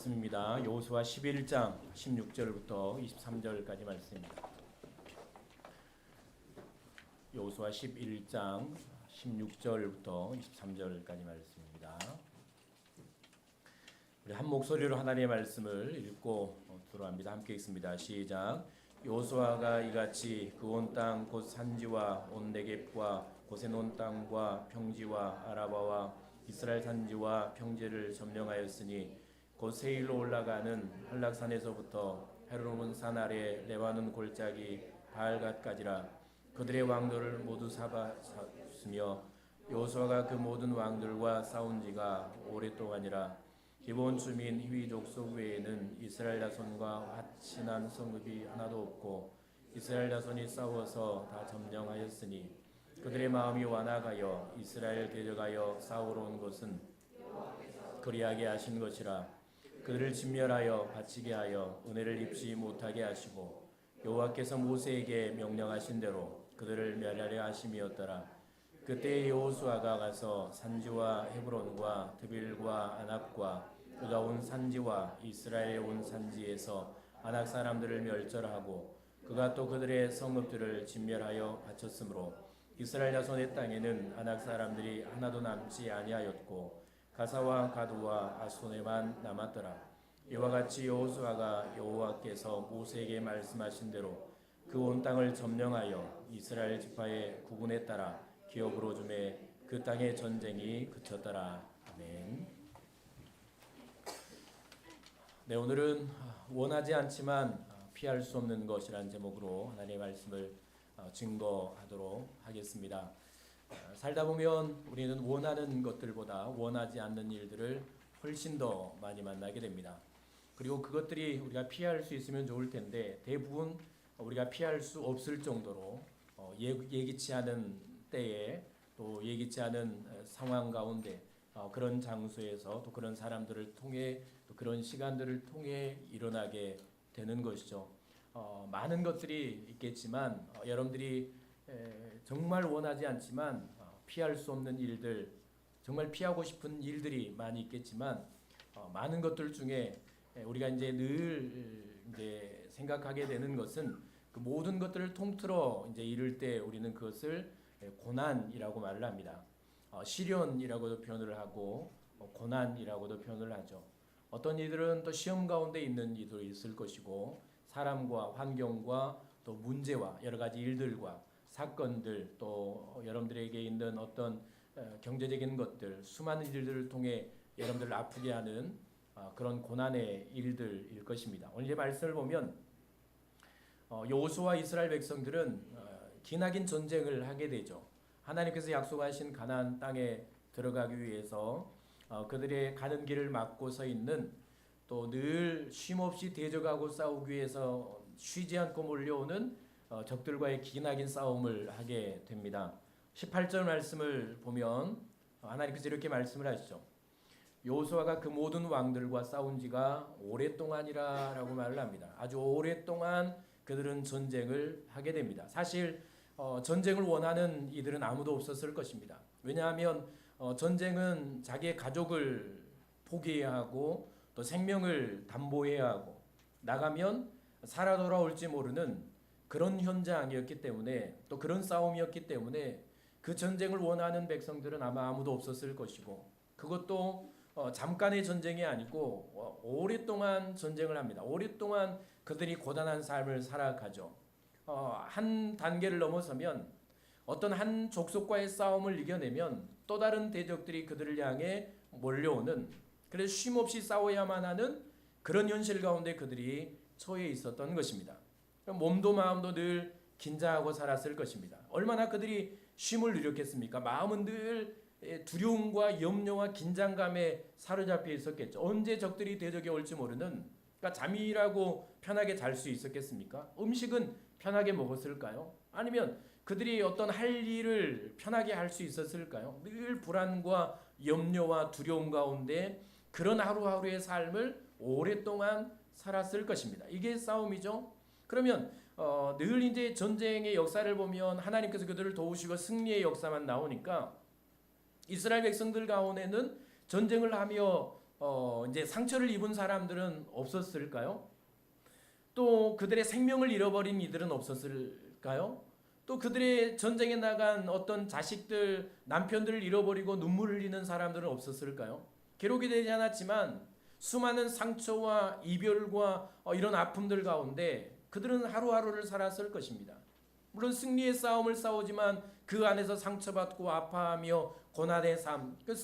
말씀입니다. 여호수아 11장 16절부터 23절까지 말씀입니다. 여호수아 11장 16절부터 23절까지 말씀입니다. 우리 한 목소리로 하나님의 말씀을 읽고 들어갑니다. 함께 읽습니다. 시작. 여호수아가 이같이 그 온 땅 곧 산지와 온 네겝과 고센 온 땅과 평지와 아라바와 이스라엘 산지와 평지를 점령하였으니 곧 세일로 올라가는 한락산에서부터 헤르몬 산 아래 레바논 골짜기 바알갓까지라. 그들의 왕들을 모두 잡았으며 여호수아가 그 모든 왕들과 싸운 지가 오랫동안이라. 기브온 주민 히위 족속 외에는 이스라엘 자손과 화친한 성읍이 하나도 없고 이스라엘 자손이 싸워서 다 점령하였으니 그들의 마음이 완악하여 이스라엘 대적하여 싸우러 온 것은 그리하게 하신 것이라. 그들을 진멸하여 바치게 하여 은혜를 입지 못하게 하시고 여호와께서 모세에게 명령하신 대로 그들을 멸하려 하심이었더라. 그때 여호수아가 가서 산지와 헤브론과 드빌과 아낙과 그가 온 산지와 이스라엘의 온 산지에서 아낙 사람들을 멸절하고 그가 또 그들의 성읍들을 진멸하여 바쳤으므로 이스라엘 자손의 땅에는 아낙 사람들이 하나도 남지 아니하였고 가사와 가두와 아손에만 남았더라. 이와 같이 여호수아가 여호와께서 모세에게 말씀하신 대로 그 온 땅을 점령하여 이스라엘 지파의 구분에 따라 기업으로 주매 그 땅의 전쟁이 그쳤더라. 아멘. 네, 오늘은 원하지 않지만 피할 수 없는 것이라는 제목으로 하나님의 말씀을 증거하도록 하겠습니다. 살다 보면 우리는 원하는 것들보다 원하지 않는 일들을 훨씬 더 많이 만나게 됩니다. 그리고 그것들이 우리가 피할 수 있으면 좋을 텐데 대부분 우리가 피할 수 없을 정도로 예기치 않은 때에 또 예기치 않은 상황 가운데 그런 장소에서 또 그런 사람들을 통해 또 그런 시간들을 통해 일어나게 되는 것이죠. 많은 것들이 있겠지만 여러분들이 정말 원하지 않지만 피할 수 없는 일들, 정말 피하고 싶은 일들이 많이 있겠지만 많은 것들 중에 우리가 이제 늘 이제 생각하게 되는 것은 그 모든 것들을 통틀어 이제 이룰 때 우리는 그것을 고난이라고 말을 합니다. 시련이라고도 표현을 하고 고난이라고도 표현을 하죠. 어떤 이들은 또 시험 가운데 있는 이들이 있을 것이고 사람과 환경과 또 문제와 여러 가지 일들과 사건들 또 여러분들에게 있는 어떤 경제적인 것들 수많은 일들을 통해 여러분들을 아프게 하는 그런 고난의 일들일 것입니다. 오늘 이 말씀을 보면 여호수아와 이스라엘 백성들은 기나긴 전쟁을 하게 되죠. 하나님께서 약속하신 가나안 땅에 들어가기 위해서 그들의 가는 길을 막고 서 있는 또 늘 쉼없이 대적하고 싸우기 위해서 쉬지 않고 몰려오는 적들과의 기나긴 싸움을 하게 됩니다. 18절 말씀을 보면 하나님께서 이렇게 말씀을 하시죠. 여호수아가 그 모든 왕들과 싸운 지가 오랫동안이라 라고 말을 합니다. 아주 오랫동안 그들은 전쟁을 하게 됩니다. 사실 전쟁을 원하는 이들은 아무도 없었을 것입니다. 왜냐하면 전쟁은 자기의 가족을 포기해야 하고 또 생명을 담보해야 하고 나가면 살아 돌아올지 모르는 그런 현장이었기 때문에 또 그런 싸움이었기 때문에 그 전쟁을 원하는 백성들은 아마 아무도 없었을 것이고 그것도 잠깐의 전쟁이 아니고 오랫동안 전쟁을 합니다. 오랫동안 그들이 고단한 삶을 살아가죠. 한 단계를 넘어서면 어떤 한 족속과의 싸움을 이겨내면 또 다른 대적들이 그들을 향해 몰려오는 그래서 쉼없이 싸워야만 하는 그런 현실 가운데 그들이 처해 있었던 것입니다. 몸도 마음도 늘 긴장하고 살았을 것입니다. 얼마나 그들이 쉼을 누렸겠습니까? 마음은 늘 두려움과 염려와 긴장감에 사로잡혀 있었겠죠. 언제 적들이 대적에 올지 모르는 그러니까 잠이라고 편하게 잘 수 있었겠습니까? 음식은 편하게 먹었을까요? 아니면 그들이 어떤 할 일을 편하게 할 수 있었을까요? 늘 불안과 염려와 두려움 가운데 그런 하루하루의 삶을 오랫동안 살았을 것입니다. 이게 싸움이죠. 그러면 늘 이제 전쟁의 역사를 보면 하나님께서 그들을 도우시고 승리의 역사만 나오니까 이스라엘 백성들 가운데는 전쟁을 하며 이제 상처를 입은 사람들은 없었을까요? 또 그들의 생명을 잃어버린 이들은 없었을까요? 또 그들의 전쟁에 나간 어떤 자식들, 남편들을 잃어버리고 눈물을 흘리는 사람들은 없었을까요? 기록이 되지 않았지만 수많은 상처와 이별과 이런 아픔들 가운데 그들은 하루하루를 살았을 것입니다. 물론 승리의 싸움을 싸우지만 그 안에서 상처받고 아파하며 고난의 삶, 그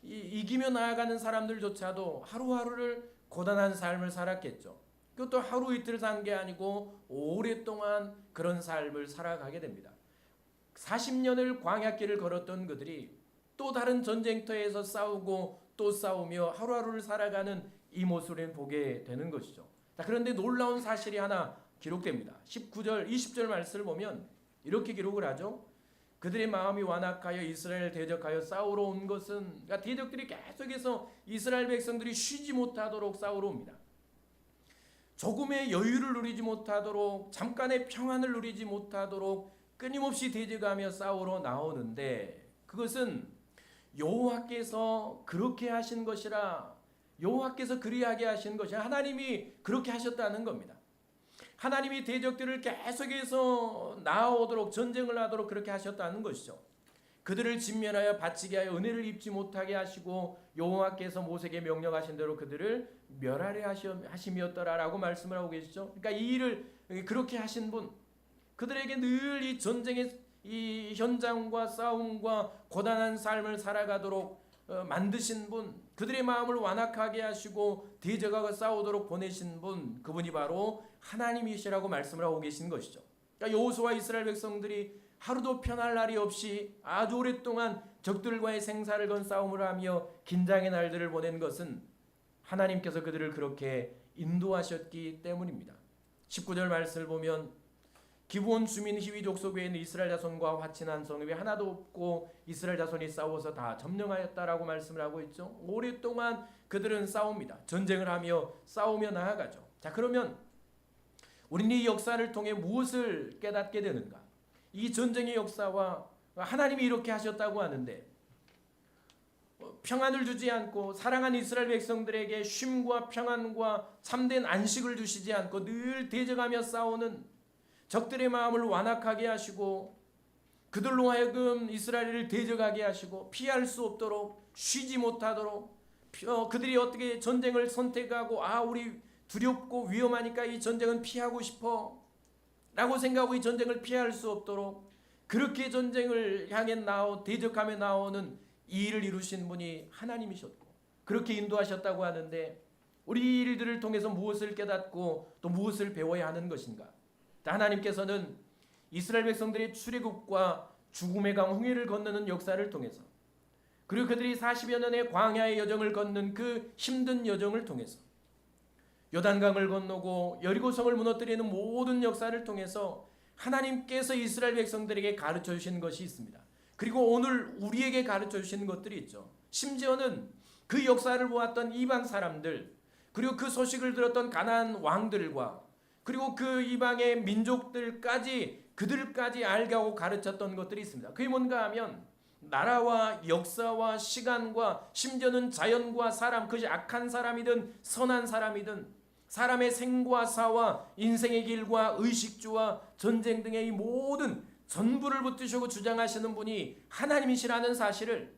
이기며 나아가는 사람들조차도 하루하루를 고단한 삶을 살았겠죠. 그것도 하루 이틀 산 게 아니고 오랫동안 그런 삶을 살아가게 됩니다. 40년을 광야길을 걸었던 그들이 또 다른 전쟁터에서 싸우고 또 싸우며 하루하루를 살아가는 이 모습을 보게 되는 것이죠. 자, 그런데 놀라운 사실이 하나 기록됩니다. 19절, 20절 말씀을 보면 이렇게 기록을 하죠. 그들의 마음이 완악하여 이스라엘을 대적하여 싸우러 온 것은, 그러니까 대적들이 계속해서 이스라엘 백성들이 쉬지 못하도록 싸우러 옵니다. 조금의 여유를 누리지 못하도록, 잠깐의 평안을 누리지 못하도록 끊임없이 대적하며 싸우러 나오는데, 그것은 여호와께서 그렇게 하신 것이라, 여호와께서 그리하게 하신 것이라, 하나님이 그렇게 하셨다는 겁니다. 하나님이 대적들을 계속해서 나오도록, 전쟁을 하도록 그렇게 하셨다는 것이죠. 그들을 진면하여 바치게 하여 은혜를 입지 못하게 하시고 여호와께서 모세에게 명령하신 대로 그들을 멸하려 하심이었더라라고 말씀을 하고 계시죠. 그러니까 이 일을 그렇게 하신 분, 그들에게 늘 이 전쟁의 이 현장과 싸움과 고단한 삶을 살아가도록 만드신 분, 그들의 마음을 완악하게 하시고 대적하고 싸우도록 보내신 분, 그분이 바로 하나님이시라고 말씀을 하고 계신 것이죠. 그러니까 여호수아와 이스라엘 백성들이 하루도 편할 날이 없이 아주 오랫동안 적들과의 생사를 건 싸움을 하며 긴장의 날들을 보낸 것은 하나님께서 그들을 그렇게 인도하셨기 때문입니다. 19절 말씀을 보면 기브온 주민 히위 족속 외에는 이스라엘 자손과 화친한 성읍이 하나도 없고 이스라엘 자손이 싸워서 다 점령하였다라고 말씀을 하고 있죠. 오랫동안 그들은 싸웁니다. 전쟁을 하며 싸우며 나아가죠. 자, 그러면 우리는 이 역사를 통해 무엇을 깨닫게 되는가? 이 전쟁의 역사와 하나님이 이렇게 하셨다고 하는데 평안을 주지 않고 사랑하는 이스라엘 백성들에게 쉼과 평안과 참된 안식을 주시지 않고 늘 대적하며 싸우는 적들의 마음을 완악하게 하시고 그들로 하여금 이스라엘을 대적하게 하시고 피할 수 없도록 쉬지 못하도록 그들이 어떻게 전쟁을 선택하고 우리 두렵고 위험하니까 이 전쟁은 피하고 싶어 라고 생각하고 이 전쟁을 피할 수 없도록 그렇게 전쟁을 향해 대적하며 나오는 이 일을 이루신 분이 하나님이셨고 그렇게 인도하셨다고 하는데 우리 일들을 통해서 무엇을 깨닫고 또 무엇을 배워야 하는 것인가? 하나님께서는 이스라엘 백성들의 출애굽과 죽음의 강 홍해를 건너는 역사를 통해서 그리고 그들이 40여 년의 광야의 여정을 걷는 그 힘든 여정을 통해서 요단강을 건너고 여리고성을 무너뜨리는 모든 역사를 통해서 하나님께서 이스라엘 백성들에게 가르쳐 주신 것이 있습니다. 그리고 오늘 우리에게 가르쳐 주시는 것들이 있죠. 심지어는 그 역사를 보았던 이방 사람들 그리고 그 소식을 들었던 가나안 왕들과 그리고 그 이방의 민족들까지 그들까지 알게 하고 가르쳤던 것들이 있습니다. 그게 뭔가 하면 나라와 역사와 시간과 심지어는 자연과 사람, 그것이 악한 사람이든 선한 사람이든 사람의 생과 사와 인생의 길과 의식주와 전쟁 등의 이 모든 전부를 붙드시고 주장하시는 분이 하나님이시라는 사실을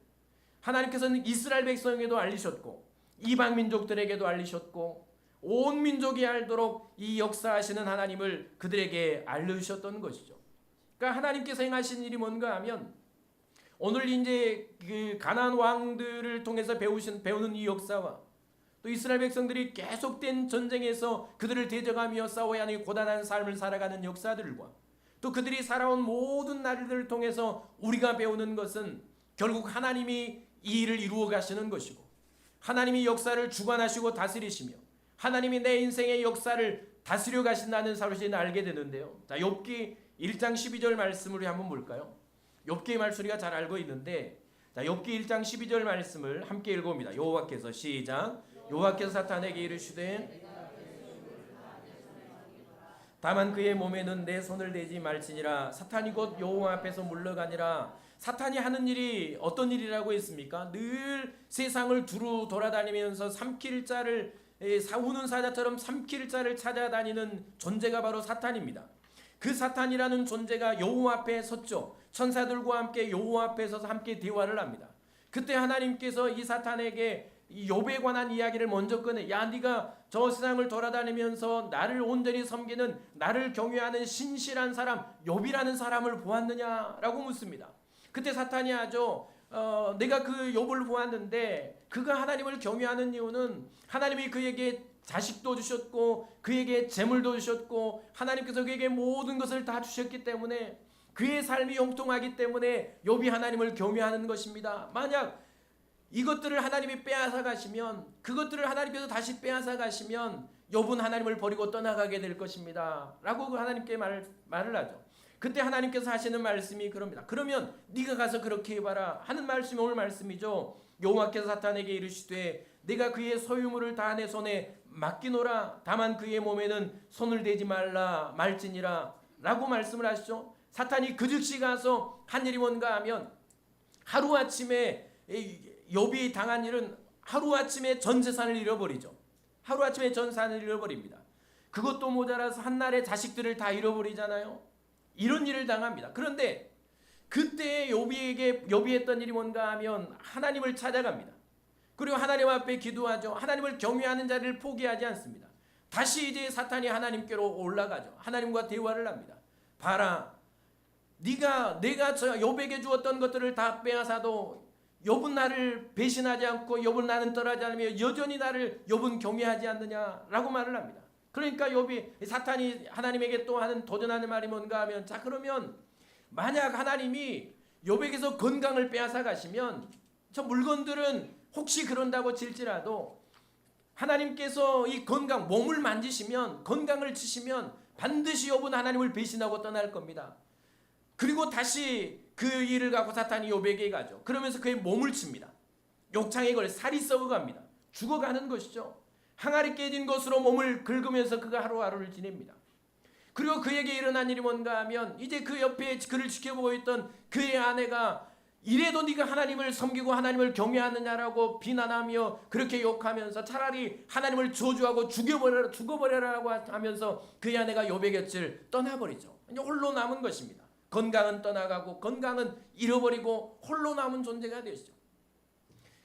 하나님께서는 이스라엘 백성에게도 알리셨고 이방 민족들에게도 알리셨고 온 민족이 알도록 이 역사하시는 하나님을 그들에게 알려주셨던 것이죠. 그러니까 하나님께서 행하신 일이 뭔가 하면 오늘 이제 그 가나안 왕들을 통해서 배우는 이 역사와 또 이스라엘 백성들이 계속된 전쟁에서 그들을 대적하며 싸워야 하는 고단한 삶을 살아가는 역사들과 또 그들이 살아온 모든 날들을 통해서 우리가 배우는 것은 결국 하나님이 이 일을 이루어 가시는 것이고 하나님이 역사를 주관하시고 다스리시며 하나님이 내 인생의 역사를 다스려 가신다는 사실을 알게 되는데요. 자, 욥기 1장 12절 말씀을 한번 볼까요? 욥기의 말씀 우리가 잘 알고 있는데 자, 욥기 1장 12절 말씀을 함께 읽어봅니다. 여호와께서 시작. 여호와께서 사탄에게 이르시되 다만 그의 몸에는 내 손을 대지 말지니라. 사탄이 곧 여호와 앞에서 물러가니라. 사탄이 하는 일이 어떤 일이라고 했습니까? 늘 세상을 두루 돌아다니면서 삼킬 자를 사우는 사자처럼 삼킬 자를 찾아다니는 존재가 바로 사탄입니다. 그 사탄이라는 존재가 여호와 앞에 섰죠. 천사들과 함께 여호와 앞에 서서 함께 대화를 합니다. 그때 하나님께서 이 사탄에게 욥에 관한 이야기를 먼저 꺼내. 야, 네가 저 세상을 돌아다니면서 나를 온전히 섬기는, 나를 경외하는 신실한 사람 욥이라는 사람을 보았느냐라고 묻습니다. 그때 사탄이 하죠. 내가 그 욥을 보았는데 그가 하나님을 경외하는 이유는 하나님이 그에게 자식도 주셨고 그에게 재물도 주셨고 하나님께서 그에게 모든 것을 다 주셨기 때문에 그의 삶이 형통하기 때문에 욥이 하나님을 경외하는 것입니다. 만약 이것들을 하나님이 빼앗아 가시면, 그것들을 하나님께서 다시 빼앗아 가시면 욥은 하나님을 버리고 떠나가게 될 것입니다 라고 하나님께 말을 하죠. 그때 하나님께서 하시는 말씀이 그럽니다. 그러면 네가 가서 그렇게 해봐라 하는 말씀이 오늘 말씀이죠. 여호와께서 사탄에게 이르시되 내가 그의 소유물을 다 내 손에 맡기노라. 다만 그의 몸에는 손을 대지 말라 말지니라 라고 말씀을 하시죠. 사탄이 그 즉시 가서 한 일이 뭔가 하면 하루아침에 욥이 당한 일은 하루아침에 전 재산을 잃어버리죠. 하루아침에 전 재산을 잃어버립니다. 그것도 모자라서 한날에 자식들을 다 잃어버리잖아요. 이런 일을 당합니다. 그런데 그때 욥이 했던 일이 뭔가 하면 하나님을 찾아갑니다. 그리고 하나님 앞에 기도하죠. 하나님을 경외하는 자를 포기하지 않습니다. 다시 이제 사탄이 하나님께로 올라가죠. 하나님과 대화를 합니다. 봐라, 내가 저 욥에게 주었던 것들을 다 빼앗아도 욥은 나를 배신하지 않고 욥은 나는 떠나지 않으며 여전히 나를 욥은 경외하지 않느냐라고 말을 합니다. 그러니까 욥이 사탄이 하나님에게 또 하는 도전하는 말이 뭔가 하면, 자 그러면 만약 하나님이 욥에게서 건강을 빼앗아 가시면 저 물건들은 혹시 그런다고 칠지라도 하나님께서 이 건강, 몸을 만지시면, 건강을 치시면 반드시 욥은 하나님을 배신하고 떠날 겁니다. 그리고 다시 그 일을 갖고 사탄이 욥에게 가죠. 그러면서 그의 몸을 칩니다. 욕창에 걸려 살이 썩어갑니다. 죽어가는 것이죠. 항아리 깨진 것으로 몸을 긁으면서 그가 하루하루를 지냅니다. 그리고 그에게 일어난 일이 뭔가 하면 이제 그 옆에 그를 지켜보고 있던 그의 아내가 이래도 네가 하나님을 섬기고 하나님을 경외하느냐라고 비난하며 그렇게 욕하면서 차라리 하나님을 저주하고 죽어버려라고 하면서 그의 아내가 욥의 곁을 떠나버리죠. 이제 홀로 남은 것입니다. 건강은 떠나가고 건강은 잃어버리고 홀로 남은 존재가 되시죠.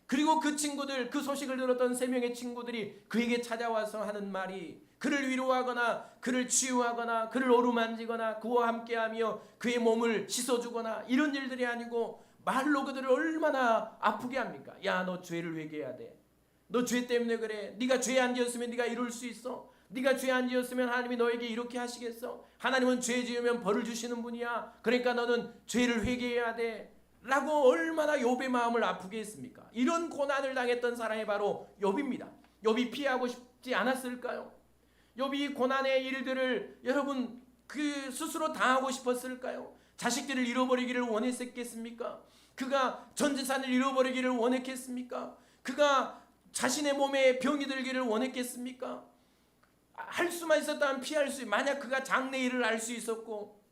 그리고 그 친구들, 그 소식을 들었던 3명의 친구들이 그에게 찾아와서 하는 말이 그를 위로하거나 그를 치유하거나 그를 어루만지거나 그와 함께하며 그의 몸을 씻어주거나 이런 일들이 아니고 말로 그들을 얼마나 아프게 합니까? 야, 너 죄를 회개해야 돼. 너 죄 때문에 그래. 네가 죄 안 지었으면 네가 이룰 수 있어. 네가 죄 안 지었으면 하나님이 너에게 이렇게 하시겠어? 하나님은 죄 지으면 벌을 주시는 분이야. 그러니까 너는 죄를 회개해야 돼 라고 얼마나 욥의 마음을 아프게 했습니까? 이런 고난을 당했던 사람이 바로 욥입니다. 욥이 피하고 싶지 않았을까요? 욥이 고난의 일들을 여러분 그 스스로 당하고 싶었을까요? 자식들을 잃어버리기를 원했겠습니까? 그가 전 재산을 잃어버리기를 원했겠습니까? 그가 자신의 몸에 병이 들기를 원했겠습니까? 할 수만 있었다면 피할 수, 만약 그가 장래일을 알 수 있었고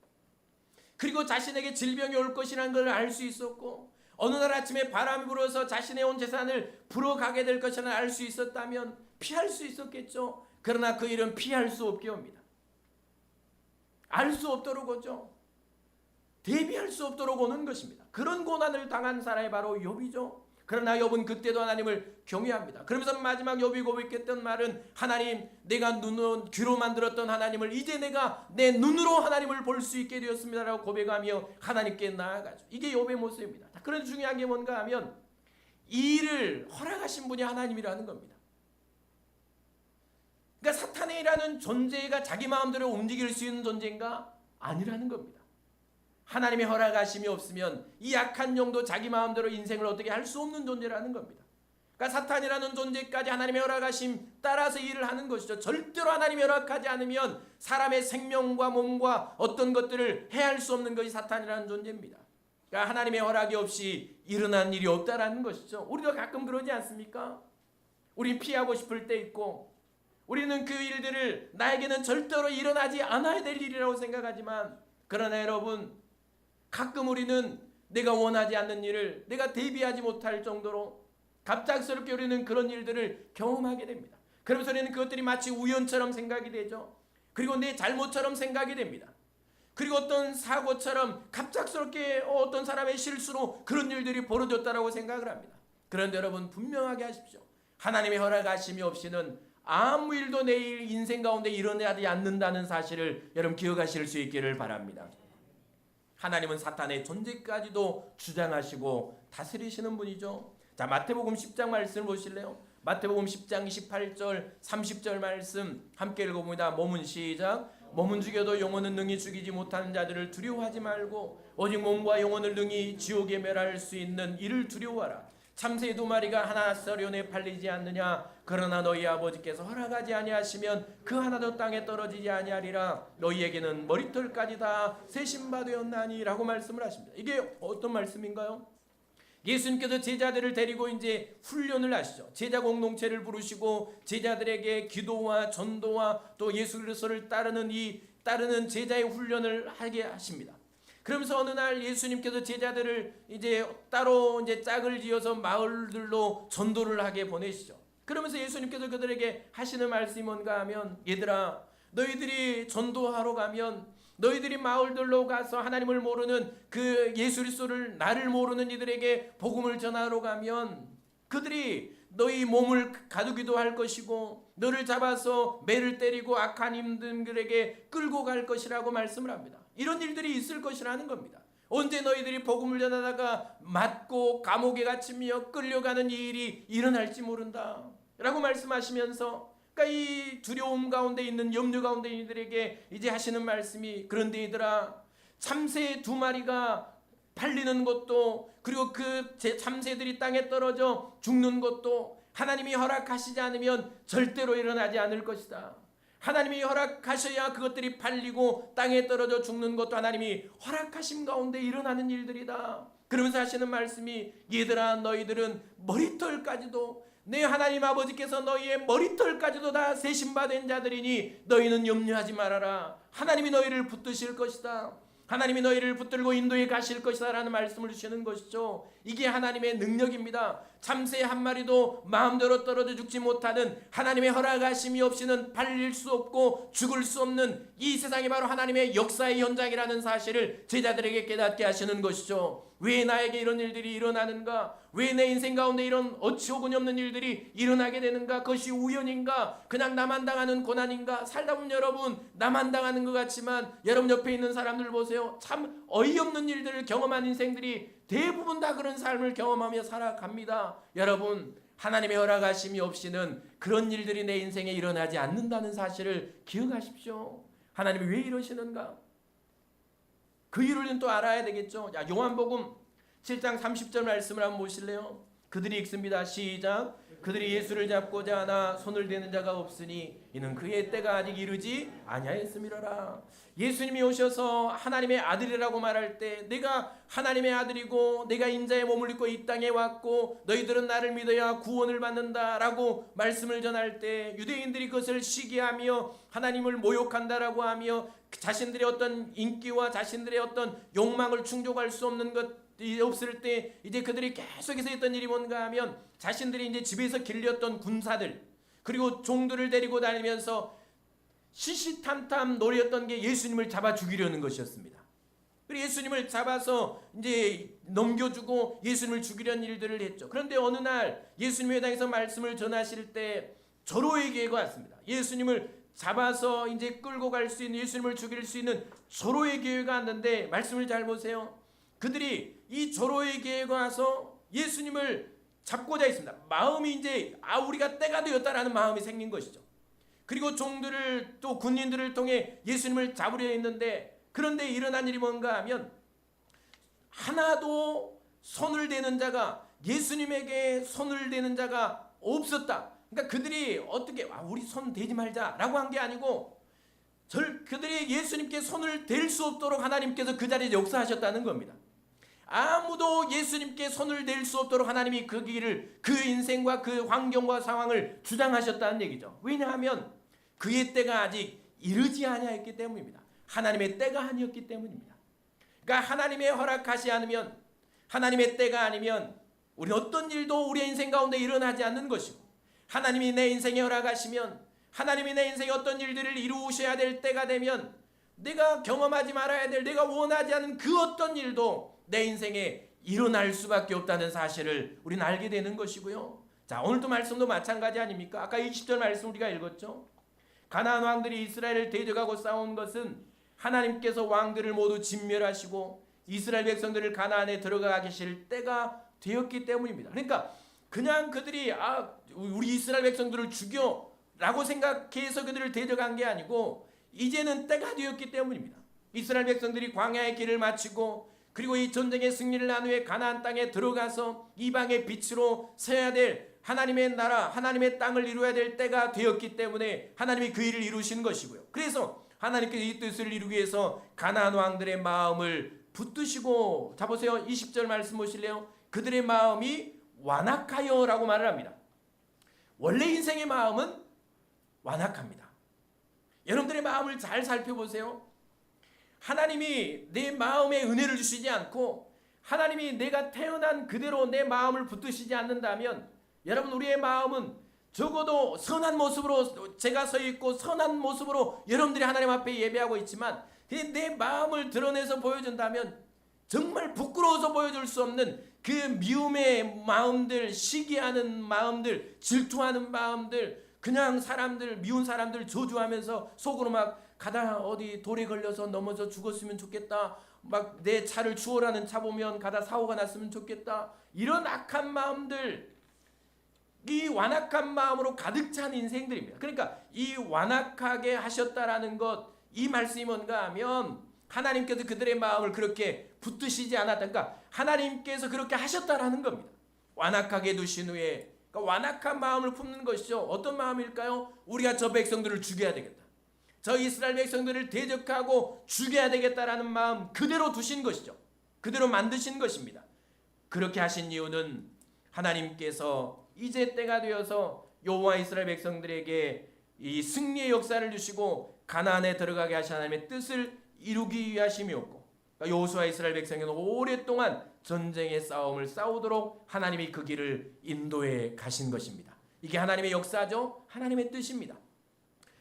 그리고 자신에게 질병이 올 것이라는 걸 알 수 있었고 어느 날 아침에 바람이 불어서 자신의 온 재산을 불어가게 될 것이라는 알 수 있었다면 피할 수 있었겠죠. 그러나 그 일은 피할 수 없게 옵니다. 알 수 없도록 오죠. 대비할 수 없도록 오는 것입니다. 그런 고난을 당한 사람이 바로 욥이죠. 그러나 욥은 그때도 하나님을 경외합니다. 그러면서 마지막 욥이 고백했던 말은 하나님, 내가 귀로 만들었던 하나님을 이제 내가 내 눈으로 하나님을 볼 수 있게 되었습니다라고 고백하며 하나님께 나아가죠. 이게 욥의 모습입니다. 그런 중요한 게 뭔가 하면 이 일을 허락하신 분이 하나님이라는 겁니다. 그러니까 사탄이라는 존재가 자기 마음대로 움직일 수 있는 존재인가? 아니라는 겁니다. 하나님의 허락하심이 없으면 이 약한 영도 자기 마음대로 인생을 어떻게 할 수 없는 존재라는 겁니다. 그러니까 사탄이라는 존재까지 하나님의 허락하심 따라서 일을 하는 것이죠. 절대로 하나님이 허락하지 않으면 사람의 생명과 몸과 어떤 것들을 해할 수 없는 것이 사탄이라는 존재입니다. 그러니까 하나님의 허락이 없이 일어난 일이 없다라는 것이죠. 우리도 가끔 그러지 않습니까? 우린 피하고 싶을 때 있고 우리는 그 일들을 나에게는 절대로 일어나지 않아야 될 일이라고 생각하지만 그러나 여러분 가끔 우리는 내가 원하지 않는 일을 내가 대비하지 못할 정도로 갑작스럽게 우리는 그런 일들을 경험하게 됩니다. 그러면서 우리는 그것들이 마치 우연처럼 생각이 되죠. 그리고 내 잘못처럼 생각이 됩니다. 그리고 어떤 사고처럼 갑작스럽게 어떤 사람의 실수로 그런 일들이 벌어졌다라고 생각을 합니다. 그런데 여러분 분명하게 하십시오. 하나님의 허락하심이 없이는 아무 일도 내 인생 가운데 일어나지 않는다는 사실을 여러분 기억하실 수 있기를 바랍니다. 하나님은 사탄의 존재까지도 주장하시고 다스리시는 분이죠. 자, 마태복음 10장 말씀 보실래요? 마태복음 10장 28절 30절 말씀 함께 읽어봅니다. 몸은 시작. 몸은 죽여도 영혼은 능히 죽이지 못하는 자들을 두려워하지 말고 오직 몸과 영혼을 능히 지옥에 멸할 수 있는 이를 두려워하라. 참새 2마리가 하나 썰연에 팔리지 않느냐? 그러나 너희 아버지께서 허락하지 아니하시면 그 하나도 땅에 떨어지지 아니하리라. 너희에게는 머리털까지 다 세신바 되었나니 라고 말씀을 하십니다. 이게 어떤 말씀인가요? 예수님께서 제자들을 데리고 이제 훈련을 하시죠. 제자 공동체를 부르시고 제자들에게 기도와 전도와 또 예수 그리스도를 따르는 제자의 훈련을 하게 하십니다. 그러면서 어느 날 예수님께서 제자들을 이제 따로 이제 짝을 지어서 마을들로 전도를 하게 보내시죠. 그러면서 예수님께서 그들에게 하시는 말씀이 뭔가 하면, 얘들아, 너희들이 전도하러 가면 너희들이 마을들로 가서 하나님을 모르는 그 예수 그리스도를 나를 모르는 이들에게 복음을 전하러 가면 그들이 너희 몸을 가두기도 할 것이고 너를 잡아서 매를 때리고 악한 힘들에게 끌고 갈 것이라고 말씀을 합니다. 이런 일들이 있을 것이라는 겁니다. 언제 너희들이 복음을 전하다가 맞고 감옥에 갇히며 끌려가는 이 일이 일어날지 모른다 라고 말씀하시면서, 그러니까 이 두려움 가운데 있는 염려 가운데 있는 이들에게 이제 하시는 말씀이, 그런데 얘들아, 참새 2마리가 팔리는 것도 그리고 그 참새들이 땅에 떨어져 죽는 것도 하나님이 허락하시지 않으면 절대로 일어나지 않을 것이다. 하나님이 허락하셔야 그것들이 팔리고 땅에 떨어져 죽는 것도 하나님이 허락하심 가운데 일어나는 일들이다. 그러면서 하시는 말씀이, 얘들아, 너희들은 머리털까지도 내 하나님 아버지께서 너희의 머리털까지도 다 세신받은 자들이니 너희는 염려하지 말아라. 하나님이 너희를 붙드실 것이다. 하나님이 너희를 붙들고 인도에 가실 것이다 라는 말씀을 주시는 것이죠. 이게 하나님의 능력입니다. 참새 1마리도 마음대로 떨어져 죽지 못하는, 하나님의 허락하심이 없이는 팔릴 수 없고 죽을 수 없는 이 세상이 바로 하나님의 역사의 현장이라는 사실을 제자들에게 깨닫게 하시는 것이죠. 왜 나에게 이런 일들이 일어나는가? 왜 내 인생 가운데 이런 어처구니 없는 일들이 일어나게 되는가? 그것이 우연인가? 그냥 나만 당하는 고난인가? 살다 보면 여러분 나만 당하는 것 같지만 여러분 옆에 있는 사람들 보세요. 참 어이없는 일들을 경험한 인생들이 대부분 다 그런 삶을 경험하며 살아갑니다. 여러분, 하나님의 허락하심이 없이는 그런 일들이 내 인생에 일어나지 않는다는 사실을 기억하십시오. 하나님이 왜 이러시는가? 그 이유를 또 알아야 되겠죠. 자, 요한복음 7장 30절 말씀을 한번 보실래요? 그들이 읽습니다. 시작. 그들이 예수를 잡고자 하나 손을 대는 자가 없으니 이는 그의 때가 아직 이르지 아니하였음이로라. 예수님이 오셔서 하나님의 아들이라고 말할 때, 내가 하나님의 아들이고 내가 인자의 몸을 입고 이 땅에 왔고 너희들은 나를 믿어야 구원을 받는다라고 말씀을 전할 때, 유대인들이 그것을 시기하며 하나님을 모욕한다라고 하며 자신들의 어떤 인기와 자신들의 어떤 욕망을 충족할 수 없는 것이 없을 때 이제 그들이 계속해서 했던 일이 뭔가 하면, 자신들이 이제 집에서 길렸던 군사들 그리고 종들을 데리고 다니면서 시시탐탐 노렸던 게 예수님을 잡아 죽이려는 것이었습니다. 그리고 예수님을 잡아서 이제 넘겨주고 예수님을 죽이려는 일들을 했죠. 그런데 어느 날 예수님에 해당해서 말씀을 전하실 때 절호의 기회가 왔습니다. 예수님을 잡아서 이제 끌고 갈 수 있는, 예수님을 죽일 수 있는 절호의 기회가 왔는데, 말씀을 잘 보세요. 그들이 이 절호의 기회가 와서 예수님을 잡고자 했습니다. 마음이 이제 우리가 때가 되었다라는 마음이 생긴 것이죠. 그리고 종들을 또 군인들을 통해 예수님을 잡으려 했는데, 그런데 일어난 일이 뭔가 하면 하나도 손을 대는 자가, 예수님에게 손을 대는 자가 없었다. 그러니까 그들이 어떻게 우리 손 대지 말자라고 한 게 아니고 그들이 예수님께 손을 댈 수 없도록 하나님께서 그 자리에 역사하셨다는 겁니다. 아무도 예수님께 손을 댈 수 없도록 하나님이 그 길을, 그 인생과 그 환경과 상황을 주장하셨다는 얘기죠. 왜냐하면 그의 때가 아직 이르지 아니하였기 때문입니다. 하나님의 때가 아니었기 때문입니다. 그러니까 하나님의 허락하지 않으면, 하나님의 때가 아니면 우리 어떤 일도 우리의 인생 가운데 일어나지 않는 것이고, 하나님이 내 인생에 허락하시면, 하나님이 내 인생에 어떤 일들을 이루셔야 될 때가 되면 내가 경험하지 말아야 될, 내가 원하지 않은 그 어떤 일도 내 인생에 일어날 수밖에 없다는 사실을 우리는 알게 되는 것이고요. 자, 오늘도 말씀도 마찬가지 아닙니까? 아까 20절 말씀 우리가 읽었죠. 가나안 왕들이 이스라엘을 대적하고 싸운 것은 하나님께서 왕들을 모두 진멸하시고 이스라엘 백성들을 가나안에 들어가 계실 때가 되었기 때문입니다. 그러니까 그냥 그들이 우리 이스라엘 백성들을 죽여라고 생각해서 그들을 대적한 게 아니고 이제는 때가 되었기 때문입니다. 이스라엘 백성들이 광야의 길을 마치고 그리고 이 전쟁의 승리를 난 후에 가나안 땅에 들어가서 이방의 빛으로 서야 될 하나님의 나라, 하나님의 땅을 이루어야 될 때가 되었기 때문에 하나님이 그 일을 이루신 것이고요. 그래서 하나님께서 이 뜻을 이루기 위해서 가나안 왕들의 마음을 붙드시고, 자 보세요. 20절 말씀 보실래요? 그들의 마음이 완악하여 라고 말을 합니다. 원래 인생의 마음은 완악합니다. 여러분들의 마음을 잘 살펴보세요. 하나님이 내 마음에 은혜를 주시지 않고 하나님이 내가 태어난 그대로 내 마음을 붙드시지 않는다면, 여러분 우리의 마음은 적어도 선한 모습으로 제가 서 있고 선한 모습으로 여러분들이 하나님 앞에 예배하고 있지만 내 마음을 드러내서 보여준다면 정말 부끄러워서 보여줄 수 없는 그 미움의 마음들, 시기하는 마음들, 질투하는 마음들, 그냥 사람들, 미운 사람들 저주하면서 속으로 막 가다 어디 돌에 걸려서 넘어져 죽었으면 좋겠다, 막 내 차를 추월하는 차 보면 가다 사고가 났으면 좋겠다, 이런 악한 마음들, 이 완악한 마음으로 가득 찬 인생들입니다. 그러니까 이 완악하게 하셨다라는 것, 이 말씀이 뭔가 하면 하나님께서 그들의 마음을 그렇게 붙드시지 않았다. 그러니까 하나님께서 그렇게 하셨다라는 겁니다. 완악하게 두신 후에, 그러니까 완악한 마음을 품는 것이죠. 어떤 마음일까요? 우리가 저 백성들을 죽여야 되겠다, 저 이스라엘 백성들을 대적하고 죽여야 되겠다라는 마음 그대로 두신 것이죠. 그대로 만드신 것입니다. 그렇게 하신 이유는 하나님께서 이제 때가 되어서 여호와 이스라엘 백성들에게 이 승리의 역사를 주시고 가나안에 들어가게 하신 하나님의 뜻을 이루기 위하심이었고, 그러니까 여호수아 이스라엘 백성은 오랫동안 전쟁의 싸움을 싸우도록 하나님이 그 길을 인도해 가신 것입니다. 이게 하나님의 역사죠. 하나님의 뜻입니다.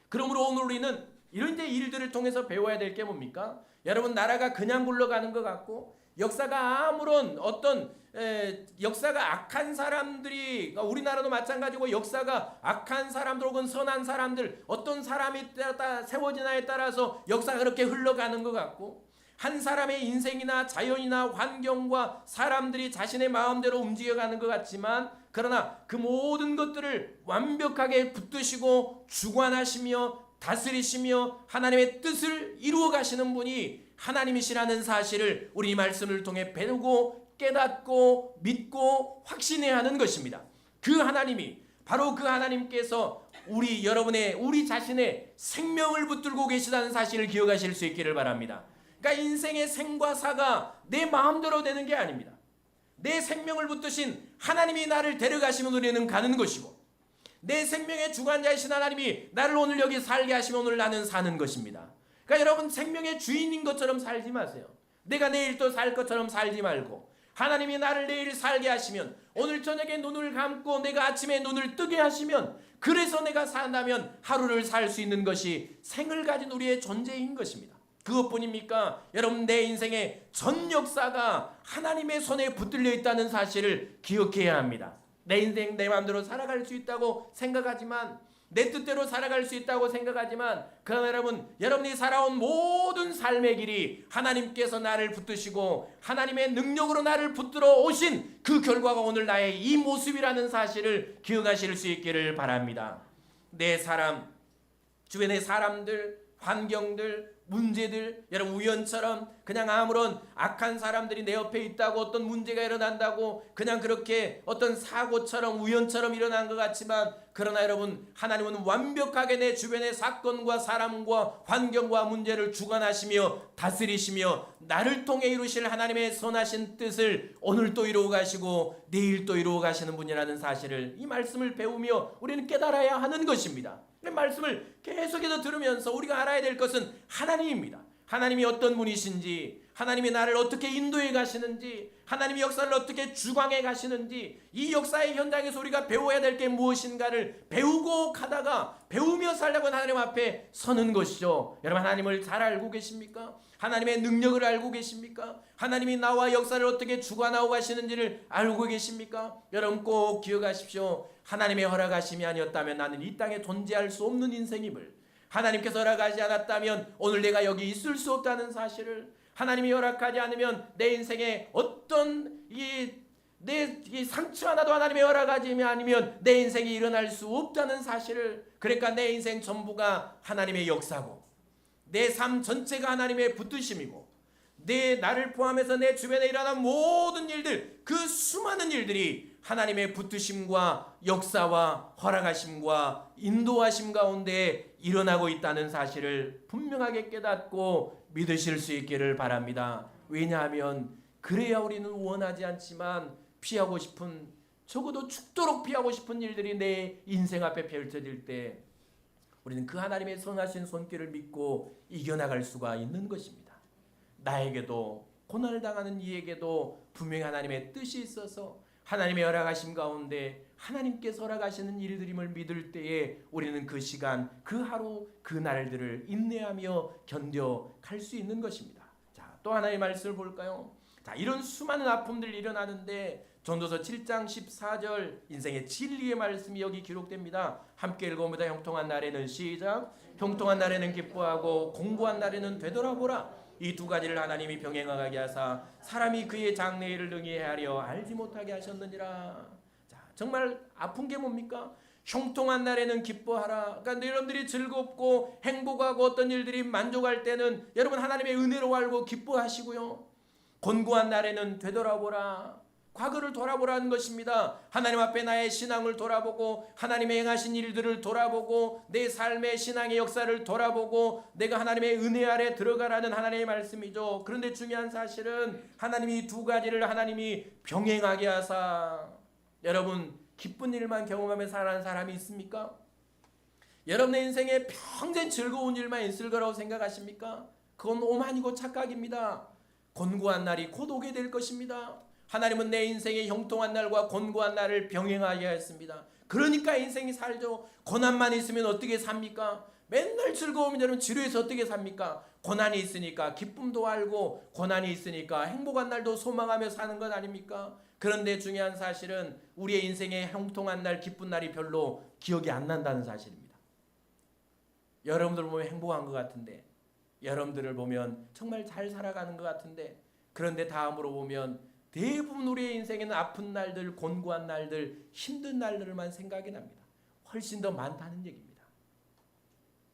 그러므로 오늘 우리는 이런 일들을 통해서 배워야 될 게 뭡니까? 여러분, 나라가 그냥 굴러가는 것 같고 역사가 아무런 어떤 역사가 악한 사람들이, 우리나라도 마찬가지고 역사가 악한 사람들 혹은 선한 사람들, 어떤 사람이 세워지나에 따라서 역사가 그렇게 흘러가는 것 같고, 한 사람의 인생이나 자연이나 환경과 사람들이 자신의 마음대로 움직여가는 것 같지만, 그러나 그 모든 것들을 완벽하게 붙드시고 주관하시며 다스리시며 하나님의 뜻을 이루어 가시는 분이 하나님이시라는 사실을 우리 말씀을 통해 배우고 깨닫고 믿고 확신해야 하는 것입니다. 그 하나님이 바로 그 하나님께서 우리 자신의 생명을 붙들고 계시다는 사실을 기억하실 수 있기를 바랍니다. 그러니까 인생의 생과 사가 내 마음대로 되는 게 아닙니다. 내 생명을 붙드신 하나님이 나를 데려가시면 우리는 가는 것이고, 내 생명의 주관자이신 하나님이 나를 오늘 여기 살게 하시면 오늘 나는 사는 것입니다. 그러니까 여러분, 생명의 주인인 것처럼 살지 마세요. 내가 내일 또 살 것처럼 살지 말고, 하나님이 나를 내일 살게 하시면, 오늘 저녁에 눈을 감고 내가 아침에 눈을 뜨게 하시면, 그래서 내가 산다면 하루를 살 수 있는 것이 생을 가진 우리의 존재인 것입니다. 그것뿐입니까? 여러분, 내 인생의 전 역사가 하나님의 손에 붙들려 있다는 사실을 기억해야 합니다. 내 인생 내 마음대로 살아갈 수 있다고 생각하지만, 내 뜻대로 살아갈 수 있다고 생각하지만, 그러나 여러분이 살아온 모든 삶의 길이 하나님께서 나를 붙드시고 하나님의 능력으로 나를 붙들어 오신 그 결과가 오늘 나의 이 모습이라는 사실을 기억하실 수 있기를 바랍니다. 내 사람, 주변의 사람들, 환경들, 문제들, 여러분 우연처럼 그냥 아무런 악한 사람들이 내 옆에 있다고 어떤 문제가 일어난다고 그냥 그렇게 어떤 사고처럼 우연처럼 일어난 것 같지만, 그러나 여러분, 하나님은 완벽하게 내 주변의 사건과 사람과 환경과 문제를 주관하시며 다스리시며 나를 통해 이루실 하나님의 선하신 뜻을 오늘 또 이루어 가시고 내일 또 이루어 가시는 분이라는 사실을, 이 말씀을 배우며 우리는 깨달아야 하는 것입니다. 이 말씀을 계속해서 들으면서 우리가 알아야 될 것은 하나님입니다. 하나님이 어떤 분이신지, 하나님이 나를 어떻게 인도해 가시는지, 하나님이 역사를 어떻게 주관해 가시는지, 이 역사의 현장에서 우리가 배워야 될 게 무엇인가를 배우고 가다가 배우며 살려고 하나님 앞에 서는 것이죠. 여러분, 하나님을 잘 알고 계십니까? 하나님의 능력을 알고 계십니까? 하나님이 나와 역사를 어떻게 주관하고 가시는지를 알고 계십니까? 여러분 꼭 기억하십시오. 하나님의 허락하심이 아니었다면 나는 이 땅에 존재할 수 없는 인생임을, 하나님께서 허락하지 않았다면 오늘 내가 여기 있을 수 없다는 사실을, 하나님이 허락하지 않으면 내 인생에 어떤 내 상처 하나도 하나님의 허락하지 아니면 내 인생이 일어날 수 없다는 사실을, 그러니까 내 인생 전부가 하나님의 역사고 내 삶 전체가 하나님의 붙드심이고 나를 포함해서 내 주변에 일어난 모든 일들, 그 수많은 일들이 하나님의 붙드심과 역사와 허락하심과 인도하심 가운데 일어나고 있다는 사실을 분명하게 깨닫고 믿으실 수 있기를 바랍니다. 왜냐하면 그래야 우리는 원하지 않지만 피하고 싶은, 적어도 죽도록 피하고 싶은 일들이 내 인생 앞에 펼쳐질 때 우리는 그 하나님의 선하신 손길을 믿고 이겨나갈 수가 있는 것입니다. 나에게도, 고난을 당하는 이에게도 분명히 하나님의 뜻이 있어서 하나님의 허락하심 가운데 하나님께서 허락하시는 일들임을 믿을 때에 우리는 그 시간, 그 하루, 그 날들을 인내하며 견뎌갈 수 있는 것입니다. 자, 또 하나의 말씀을 볼까요? 자, 이런 수많은 아픔들이 일어나는데 전도서 7장 14절 인생의 진리의 말씀이 여기 기록됩니다. 함께 읽어봅니다. 형통한 날에는 시작. 형통한 날에는 기뻐하고 공고한 날에는 되돌아보라. 이 두 가지를 하나님이 병행하게 하사 사람이 그의 장래일을 능히 헤아려 알지 못하게 하셨느니라. 자, 정말 아픈 게 뭡니까? 형통한 날에는 기뻐하라. 그러니까 여러분들이 즐겁고 행복하고 어떤 일들이 만족할 때는 여러분 하나님의 은혜로 알고 기뻐하시고요. 곤고한 날에는 되돌아보라. 과거를 돌아보라는 것입니다. 하나님 앞에 나의 신앙을 돌아보고 하나님의 행하신 일들을 돌아보고 내 삶의 신앙의 역사를 돌아보고 내가 하나님의 은혜 아래 들어가라는 하나님의 말씀이죠. 그런데 중요한 사실은 하나님이 두 가지를 하나님이 병행하게 하사, 여러분 기쁜 일만 경험하며 살아가는 사람이 있습니까? 여러분의 인생에 평생 즐거운 일만 있을 거라고 생각하십니까? 그건 오만이고 착각입니다. 곤고한 날이 곧 오게 될 것입니다. 하나님은 내 인생의 형통한 날과 곤고한 날을 병행하게 했습니다. 그러니까 인생이 살죠. 고난만 있으면 어떻게 삽니까? 맨날 즐거우면 여러분 지루해서 어떻게 삽니까? 고난이 있으니까 기쁨도 알고 고난이 있으니까 행복한 날도 소망하며 사는 것 아닙니까? 그런데 중요한 사실은 우리의 인생의 형통한 날, 기쁜 날이 별로 기억이 안 난다는 사실입니다. 여러분들 보면 행복한 것 같은데, 여러분들을 보면 정말 잘 살아가는 것 같은데, 그런데 다음으로 보면 대부분 우리의 인생에는 아픈 날들, 곤고한 날들, 힘든 날들만 생각이 납니다. 훨씬 더 많다는 얘기입니다.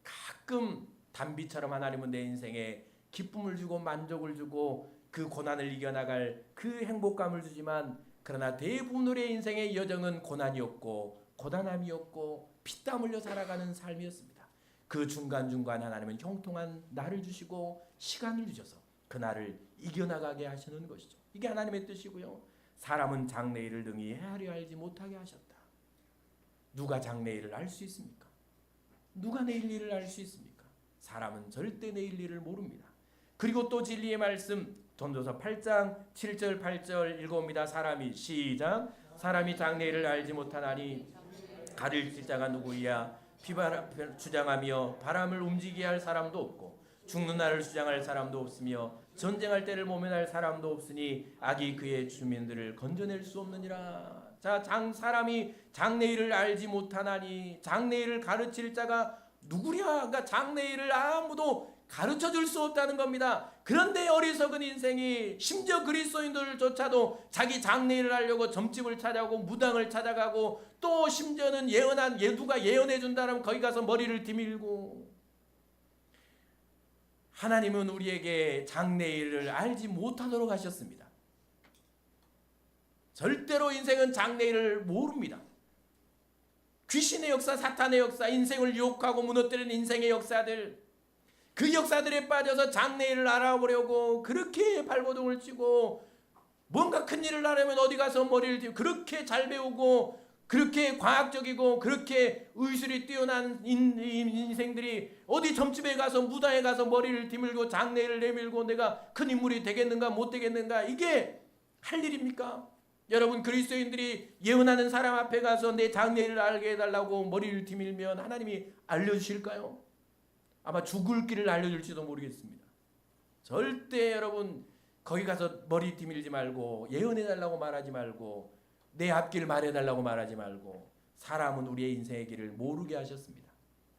가끔 단비처럼 하나님은 내 인생에 기쁨을 주고 만족을 주고 그 고난을 이겨나갈 그 행복감을 주지만, 그러나 대부분 우리의 인생의 여정은 고난이었고 고단함이었고 피땀 흘려 살아가는 삶이었습니다. 그 중간중간 하나님은 형통한 날을 주시고 시간을 주셔서 그 날을 이겨나가게 하시는 것이죠. 이게 하나님의 뜻이고요. 사람은 장래일을 능히 헤아려 알지 못하게 하셨다. 누가 장래일을 알 수 있습니까? 누가 내일 일을 알 수 있습니까? 사람은 절대 내일 일을 모릅니다. 그리고 또 진리의 말씀 전도서 8장 7절 8절 읽어옵니다. 사람이 시작. 사람이 장래일을 알지 못하나니 가르칠 자가 누구이야? 비바람 주장하며 바람을 움직이게 할 사람도 없고 죽는 날을 주장할 사람도 없으며 전쟁할 때를 모면할 사람도 없으니 악이 그의 주민들을 건져낼 수 없느니라. 자, 사람이 장래일을 알지 못하나니, 장래일을 가르칠 자가 누구랴? 그러니까 장래일을 아무도 가르쳐 줄 수 없다는 겁니다. 그런데 어리석은 인생이, 심지어 그리스도인들조차도 자기 장래일을 알려고 점집을 찾아가고 무당을 찾아가고 또 심지어는 누가 예언해 준다면 거기 가서 머리를 디밀고, 하나님은 우리에게 장래일을 알지 못하도록 하셨습니다. 절대로 인생은 장래일을 모릅니다. 귀신의 역사, 사탄의 역사, 인생을 유혹하고 무너뜨리는 인생의 역사들, 그 역사들에 빠져서 장래일을 알아보려고 그렇게 발버둥을 치고 뭔가 큰 일을 하려면 어디 가서 머리를 띄고 그렇게 잘 배우고 그렇게 과학적이고 그렇게 의술이 뛰어난 인생들이 어디 점집에 가서 무당에 가서 머리를 뒤밀고 장례를 내밀고 내가 큰 인물이 되겠는가 못 되겠는가, 이게 할 일입니까? 여러분, 그리스도인들이 예언하는 사람 앞에 가서 내 장례를 알게 해달라고 머리를 뒤밀면 하나님이 알려주실까요? 아마 죽을 길을 알려줄지도 모르겠습니다. 절대 여러분 거기 가서 머리 뒤밀지 말고, 예언해달라고 말하지 말고, 내 앞길 말해달라고 말하지 말고. 사람은 우리의 인생의 길을 모르게 하셨습니다.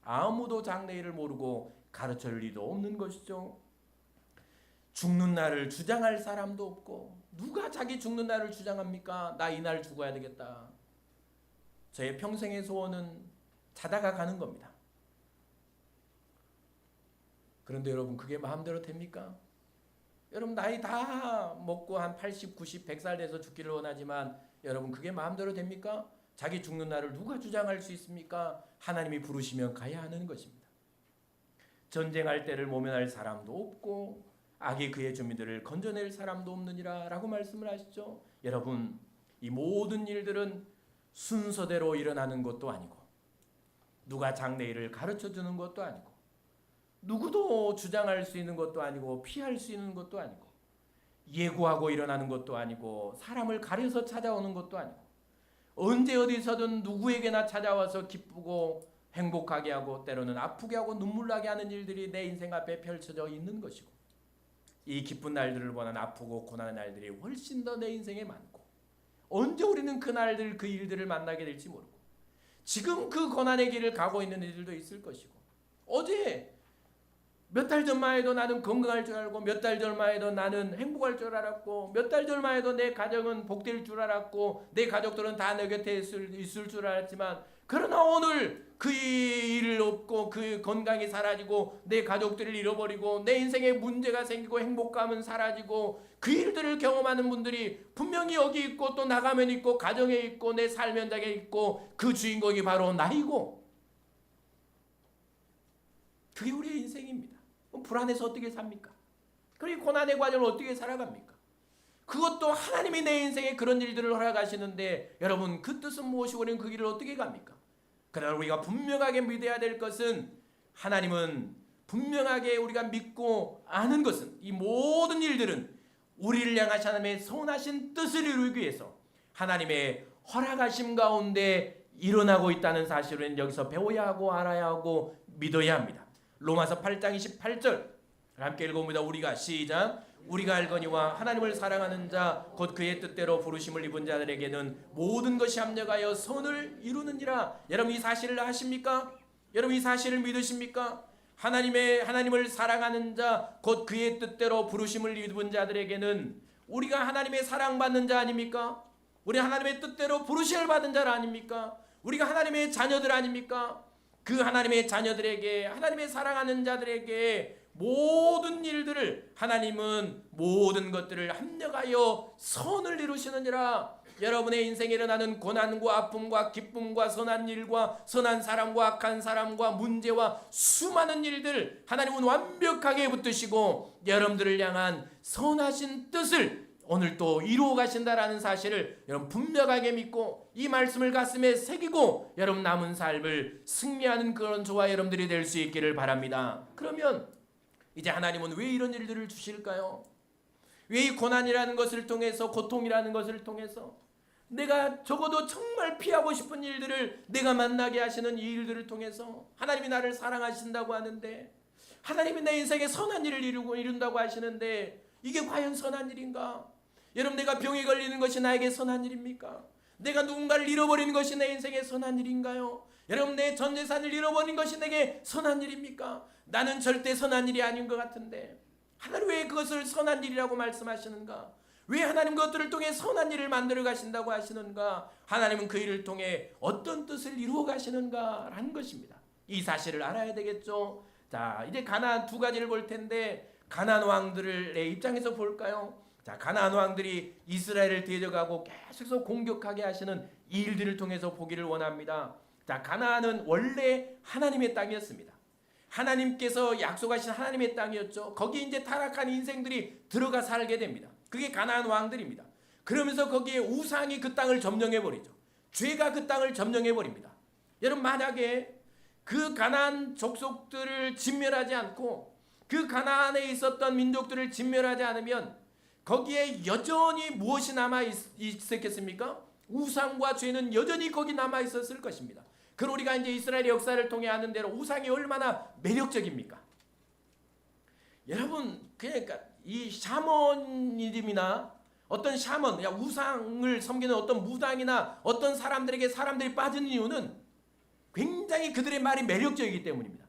아무도 장래일을 모르고 가르칠 리도 없는 것이죠. 죽는 날을 주장할 사람도 없고, 누가 자기 죽는 날을 주장합니까? 나 이날 죽어야 되겠다. 저의 평생의 소원은 자다가 가는 겁니다. 그런데 여러분, 그게 마음대로 됩니까? 여러분, 나이 다 먹고 한 80, 90, 100살 돼서 죽기를 원하지만 여러분, 그게 마음대로 됩니까? 자기 죽는 날을 누가 주장할 수 있습니까? 하나님이 부르시면 가야 하는 것입니다. 전쟁할 때를 모면할 사람도 없고 악이 그의 주민들을 건져낼 사람도 없느니라 라고 말씀을 하시죠. 여러분, 이 모든 일들은 순서대로 일어나는 것도 아니고, 누가 장래일을 가르쳐주는 것도 아니고, 누구도 주장할 수 있는 것도 아니고, 피할 수 있는 것도 아니고, 예고하고 일어나는 것도 아니고, 사람을 가려서 찾아오는 것도 아니고, 언제 어디서든 누구에게나 찾아와서 기쁘고 행복하게 하고 때로는 아프게 하고 눈물 나게 하는 일들이 내 인생 앞에 펼쳐져 있는 것이고, 이 기쁜 날들을 보는 아프고 고난의 날들이 훨씬 더 내 인생에 많고, 언제 우리는 그 날들, 그 일들을 만나게 될지 모르고, 지금 그 고난의 길을 가고 있는 이들도 있을 것이고, 어제 몇 달 전만 해도 나는 건강할 줄 알고, 몇 달 전만 해도 나는 행복할 줄 알았고, 몇 달 전만 해도 내 가정은 복될 줄 알았고, 내 가족들은 다 내 곁에 있을 줄 알았지만, 그러나 오늘 그 일을 없고 그 건강이 사라지고 내 가족들을 잃어버리고 내 인생에 문제가 생기고 행복감은 사라지고, 그 일들을 경험하는 분들이 분명히 여기 있고 또 나가면 있고 가정에 있고 내 삶 현장에 있고, 그 주인공이 바로 나이고, 그게 우리의 인생입니다. 그럼 불안해서 어떻게 삽니까? 그리고 고난의 과정을 어떻게 살아갑니까? 그것도 하나님이 내 인생에 그런 일들을 허락하시는데, 여러분, 그 뜻은 무엇이고 우리는 그 길을 어떻게 갑니까? 그러나 우리가 분명하게 믿어야 될 것은, 하나님은 분명하게 우리가 믿고 아는 것은, 이 모든 일들은 우리를 향하신 하나님의 선하신 뜻을 이루기 위해서 하나님의 허락하심 가운데 일어나고 있다는 사실을 여기서 배워야 하고 알아야 하고 믿어야 합니다. 로마서 8장 28절 함께 읽어봅니다. 우리가 시작. 우리가 알거니와 하나님을 사랑하는 자 곧 그의 뜻대로 부르심을 입은 자들에게는 모든 것이 합력하여 선을 이루느니라. 여러분, 이 사실을 아십니까? 여러분, 이 사실을 믿으십니까? 하나님을 사랑하는 자 곧 그의 뜻대로 부르심을 입은 자들에게는, 우리가 하나님의 사랑받는 자 아닙니까? 우리 하나님의 뜻대로 부르심을 받은 자 아닙니까? 우리가 하나님의 자녀들 아닙니까? 그 하나님의 자녀들에게, 하나님의 사랑하는 자들에게 모든 일들을, 하나님은 모든 것들을 합력하여 선을 이루시느니라. 여러분의 인생에 일어나는 고난과 아픔과 기쁨과 선한 일과 선한 사람과 악한 사람과 문제와 수많은 일들, 하나님은 완벽하게 붙드시고 여러분들을 향한 선하신 뜻을 오늘 또 이루어 가신다라는 사실을 여러분 분명하게 믿고, 이 말씀을 가슴에 새기고 여러분 남은 삶을 승리하는 그런 저와 여러분들이 될 수 있기를 바랍니다. 그러면 이제 하나님은 왜 이런 일들을 주실까요? 왜 이 고난이라는 것을 통해서, 고통이라는 것을 통해서, 내가 적어도 정말 피하고 싶은 일들을 내가 만나게 하시는 이 일들을 통해서, 하나님이 나를 사랑하신다고 하는데, 하나님이 내 인생에 선한 일을 이룬다고 하시는데, 이게 과연 선한 일인가? 여러분, 내가 병에 걸리는 것이 나에게 선한 일입니까? 내가 누군가를 잃어버리는 것이 내 인생에 선한 일인가요? 여러분, 내 전 재산을 잃어버린 것이 내게 선한 일입니까? 나는 절대 선한 일이 아닌 것 같은데, 하나님 왜 그것을 선한 일이라고 말씀하시는가? 왜 하나님 그것들을 통해 선한 일을 만들어 가신다고 하시는가? 하나님은 그 일을 통해 어떤 뜻을 이루어 가시는가라는 것입니다. 이 사실을 알아야 되겠죠. 자, 이제 가나안 두 가지를 볼 텐데, 가나안 왕들의 입장에서 볼까요? 자, 가나안 왕들이 이스라엘을 데려가고 계속해서 공격하게 하시는 이 일들을 통해서 보기를 원합니다. 자, 가나안은 원래 하나님의 땅이었습니다. 하나님께서 약속하신 하나님의 땅이었죠. 거기 이제 타락한 인생들이 들어가 살게 됩니다. 그게 가나안 왕들입니다. 그러면서 거기에 우상이 그 땅을 점령해 버리죠. 죄가 그 땅을 점령해 버립니다. 여러분, 만약에 그 가나안 족속들을 진멸하지 않고 그 가나안에 있었던 민족들을 진멸하지 않으면 거기에 여전히 무엇이 남아 있었겠습니까? 우상과 죄는 여전히 거기 남아 있었을 것입니다. 그럼 우리가 이제 이스라엘의 역사를 통해 아는 대로 우상이 얼마나 매력적입니까? 여러분, 그러니까 이 샤머니즘이나 어떤 샤먼, 우상을 섬기는 어떤 무당이나 어떤 사람들에게 사람들이 빠지는 이유는 굉장히 그들의 말이 매력적이기 때문입니다.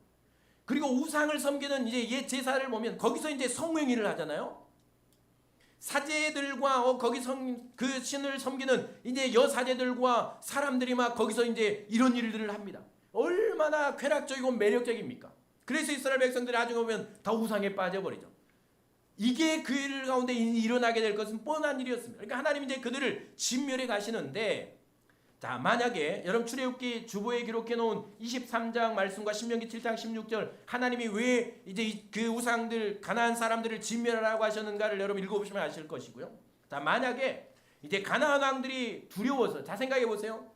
그리고 우상을 섬기는 이제 옛 제사를 보면 거기서 이제 성행위를 하잖아요. 사제들과 거기 그 신을 섬기는 이제 여사제들과 사람들이 막 거기서 이제 이런 일들을 합니다. 얼마나 쾌락적이고 매력적입니까? 그래서 이스라엘 백성들이 나중에 보면 다 우상에 빠져버리죠. 이게 그 일 가운데 일어나게 될 것은 뻔한 일이었습니다. 그러니까 하나님이 이제 그들을 진멸해 가시는데, 자, 만약에 여러분 출애굽기 주보에 기록해 놓은 23장 말씀과 신명기 7장 16절 하나님이 왜 이제 그 우상들 가나안 사람들을 진멸하라고 하셨는가를 여러분 읽어보시면 아실 것이고요. 자, 만약에 이제 가나안 왕들이 두려워서, 자, 생각해 보세요.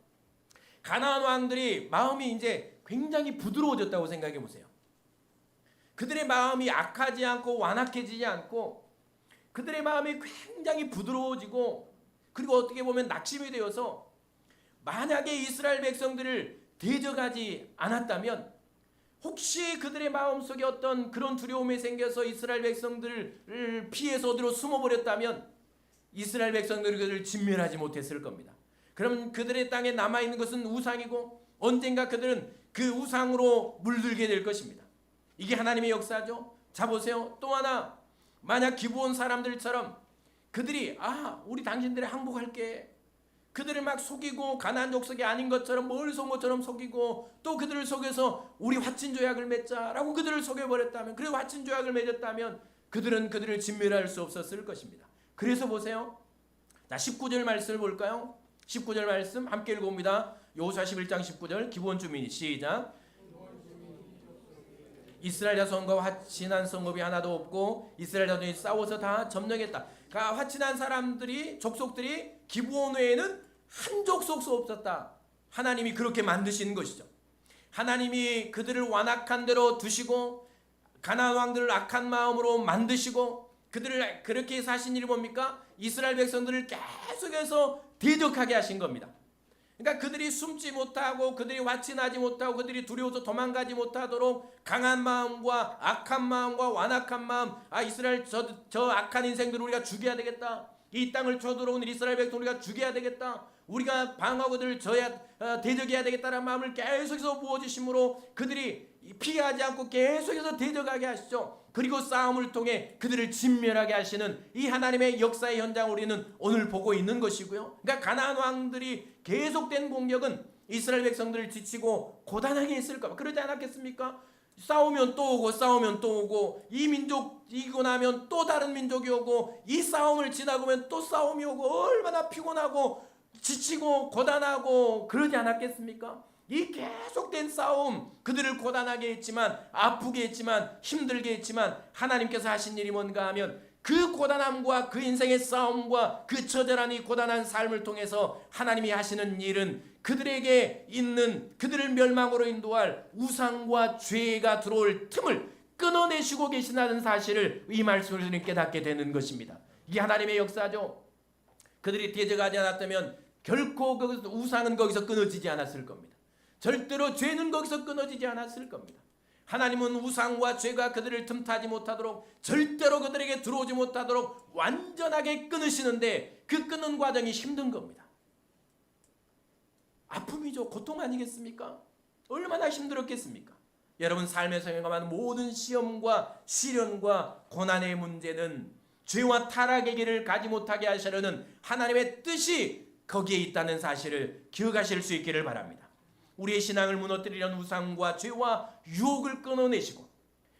가나안 왕들이 마음이 이제 굉장히 부드러워졌다고 생각해 보세요. 그들의 마음이 악하지 않고 완악해지지 않고 그들의 마음이 굉장히 부드러워지고, 그리고 어떻게 보면 낙심이 되어서 만약에 이스라엘 백성들을 대적하지 않았다면, 혹시 그들의 마음속에 어떤 그런 두려움이 생겨서 이스라엘 백성들을 피해서 어디로 숨어버렸다면 이스라엘 백성들이 그들을 진멸하지 못했을 겁니다. 그럼 그들의 땅에 남아있는 것은 우상이고 언젠가 그들은 그 우상으로 물들게 될 것입니다. 이게 하나님의 역사죠. 자, 보세요. 또 하나, 만약 기브온 사람들처럼 그들이 우리 당신들의 항복할게, 그들을 막 속이고 가나안 족속이 아닌 것처럼 뭘 속은 것처럼 속이고 또 그들을 속여서 우리 화친조약을 맺자라고 그들을 속여버렸다면, 그리고 화친조약을 맺었다면 그들은 그들을 진멸할 수 없었을 것입니다. 그래서 보세요. 자, 19절 말씀을 볼까요? 19절 말씀 함께 읽어봅니다. 여호수아 11장 19절 기브온 주민이 시작. 이스라엘 자손과 화친한 성읍이 하나도 없고 이스라엘 자손이 싸워서 다 점령했다. 그러니까 화친한 사람들이, 족속들이 기브온 외에는 한 족속도 없었다. 하나님이 그렇게 만드신 것이죠. 하나님이 그들을 완악한 대로 두시고 가나안 왕들을 악한 마음으로 만드시고 그들을 그렇게 해서 하신 일이 뭡니까? 이스라엘 백성들을 계속해서 대적하게 하신 겁니다. 그러니까 그들이 숨지 못하고 그들이 화친하지 못하고 그들이 두려워서 도망가지 못하도록 강한 마음과 악한 마음과 완악한 마음, 이스라엘 저 악한 인생들을 우리가 죽여야 되겠다. 이 땅을 쳐들어온 이스라엘 백성을 우리가 죽여야 되겠다. 우리가 방어하고 그들을 대적해야 되겠다는 마음을 계속해서 부어주심으로 그들이 피하지 않고 계속해서 대적하게 하시죠. 그리고 싸움을 통해 그들을 진멸하게 하시는 이 하나님의 역사의 현장을 우리는 오늘 보고 있는 것이고요. 그러니까 가나안 왕들이 계속된 공격은 이스라엘 백성들을 지치고 고단하게 했을까? 그러지 않았겠습니까? 싸우면 또 오고 싸우면 또 오고, 이 민족 이기고 나면 또 다른 민족이 오고, 이 싸움을 지나고 면 또 싸움이 오고, 얼마나 피곤하고 지치고 고단하고 그러지 않았겠습니까? 이 계속된 싸움, 그들을 고단하게 했지만, 아프게 했지만, 힘들게 했지만 하나님께서 하신 일이 뭔가 하면 그 고단함과 그 인생의 싸움과 그 처절한 이 고단한 삶을 통해서 하나님이 하시는 일은 그들에게 있는, 그들을 멸망으로 인도할 우상과 죄가 들어올 틈을 끊어내시고 계신다는 사실을 이 말씀을 통해 깨닫게 되는 것입니다. 이게 하나님의 역사죠. 그들이 대적하지 않았다면 결코 그 우상은 거기서 끊어지지 않았을 겁니다. 절대로 죄는 거기서 끊어지지 않았을 겁니다. 하나님은 우상과 죄가 그들을 틈타지 못하도록, 절대로 그들에게 들어오지 못하도록 완전하게 끊으시는데, 그 끊는 과정이 힘든 겁니다. 아픔이죠. 고통 아니겠습니까? 얼마나 힘들었겠습니까? 여러분 삶에서 경험하는 모든 시험과 시련과 고난의 문제는 죄와 타락의 길을 가지 못하게 하시려는 하나님의 뜻이 거기에 있다는 사실을 기억하실 수 있기를 바랍니다. 우리의 신앙을 무너뜨리려는 우상과 죄와 유혹을 끊어내시고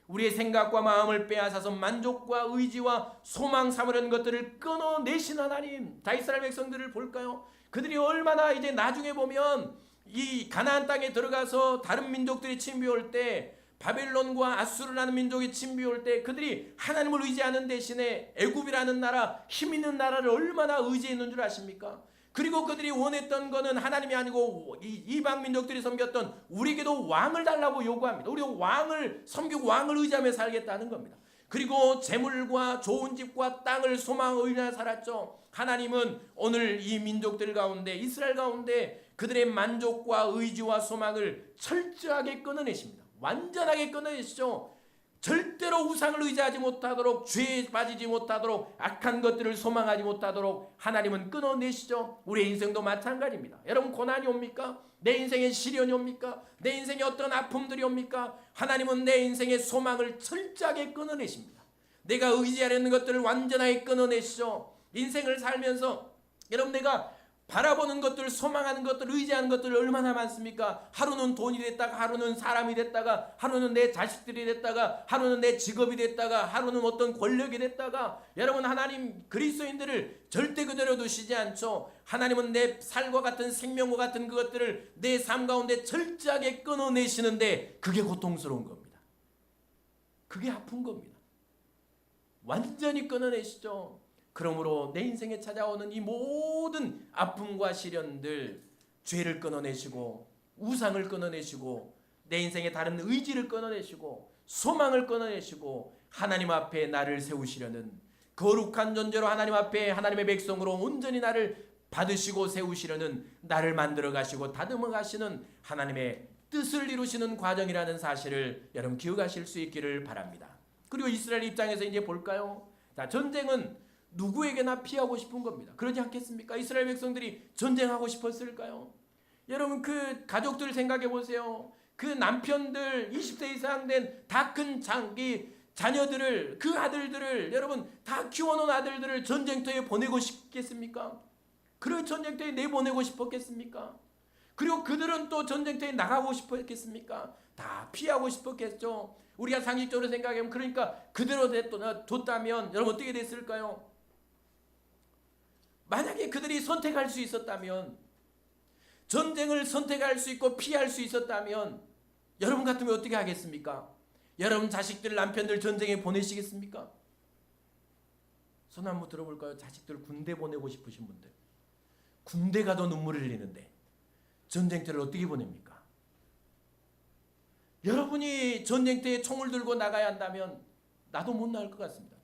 우리의 생각과 마음을 빼앗아서 만족과 의지와 소망 삼으려는 것들을 끊어내신 하나님. 자, 이스라엘 백성들을 볼까요? 그들이 얼마나 이제 나중에 보면 이 가나안 땅에 들어가서 다른 민족들이 침비올 때, 바벨론과 아수르라는 민족이 침비올 때 그들이 하나님을 의지하는 대신에 애굽이라는 나라, 힘 있는 나라를 얼마나 의지했는 줄 아십니까? 그리고 그들이 원했던 것은 하나님이 아니고 이방 민족들이 섬겼던 우리에게도 왕을 달라고 요구합니다. 우리가 왕을 섬기고 왕을 의지하며 살겠다는 겁니다. 그리고 재물과 좋은 집과 땅을 소망하고 의지하며 살았죠. 하나님은 오늘 이 민족들 가운데 이스라엘 가운데 그들의 만족과 의지와 소망을 철저하게 끊어내십니다. 완전하게 끊어내시죠. 절대로 우상을 의지하지 못하도록, 죄에 빠지지 못하도록, 악한 것들을 소망하지 못하도록 하나님은 끊어내시죠. 우리의 인생도 마찬가지입니다. 여러분, 고난이 옵니까? 내 인생에 시련이 옵니까? 내 인생에 어떤 아픔들이 옵니까? 하나님은 내 인생의 소망을 철저하게 끊어내십니다. 내가 의지하려는 것들을 완전하게 끊어내시죠. 인생을 살면서 여러분, 내가 바라보는 것들, 소망하는 것들, 의지하는 것들 얼마나 많습니까? 하루는 돈이 됐다가, 하루는 사람이 됐다가, 하루는 내 자식들이 됐다가, 하루는 내 직업이 됐다가, 하루는 어떤 권력이 됐다가. 여러분, 하나님 그리스도인들을 절대 그대로 두시지 않죠. 하나님은 내 살과 같은 생명과 같은 그것들을 내 삶 가운데 철저하게 끊어내시는데 그게 고통스러운 겁니다. 그게 아픈 겁니다. 완전히 끊어내시죠. 그러므로 내 인생에 찾아오는 이 모든 아픔과 시련들, 죄를 끊어내시고 우상을 끊어내시고 내 인생의 다른 의지를 끊어내시고 소망을 끊어내시고 하나님 앞에 나를 세우시려는 거룩한 존재로 하나님 앞에 하나님의 백성으로 온전히 나를 받으시고 세우시려는, 나를 만들어 가시고 다듬어 가시는 하나님의 뜻을 이루시는 과정이라는 사실을 여러분 기억하실 수 있기를 바랍니다. 그리고 이스라엘 입장에서 이제 볼까요? 자, 전쟁은 누구에게나 피하고 싶은 겁니다. 그러지 않겠습니까? 이스라엘 백성들이 전쟁하고 싶었을까요? 여러분, 그 가족들 생각해 보세요. 그 남편들, 20세 이상 된 다 큰 자녀들을, 그 아들들을, 여러분 다 키워놓은 아들들을 전쟁터에 보내고 싶겠습니까? 그리고 전쟁터에 내보내고 싶었겠습니까? 그리고 그들은 또 전쟁터에 나가고 싶었겠습니까? 다 피하고 싶었겠죠. 우리가 상식적으로 생각하면, 그러니까 그대로 뒀다면 여러분 어떻게 됐을까요? 만약에 그들이 선택할 수 있었다면, 전쟁을 선택할 수 있고 피할 수 있었다면 여러분 같으면 어떻게 하겠습니까? 여러분 자식들, 남편들 전쟁에 보내시겠습니까? 손 한번 들어볼까요? 자식들 군대 보내고 싶으신 분들. 군대 가도 눈물을 흘리는데 전쟁터를 어떻게 보냅니까? 여러분이 전쟁터에 총을 들고 나가야 한다면 나도 못 나갈 것 같습니다.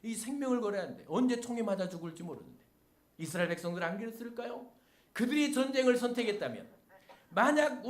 이 생명을 걸어야 하는데 언제 총에 맞아 죽을지 모르는데. 이스라엘 백성들 안 그랬을까요? 그들이 전쟁을 선택했다면, 만약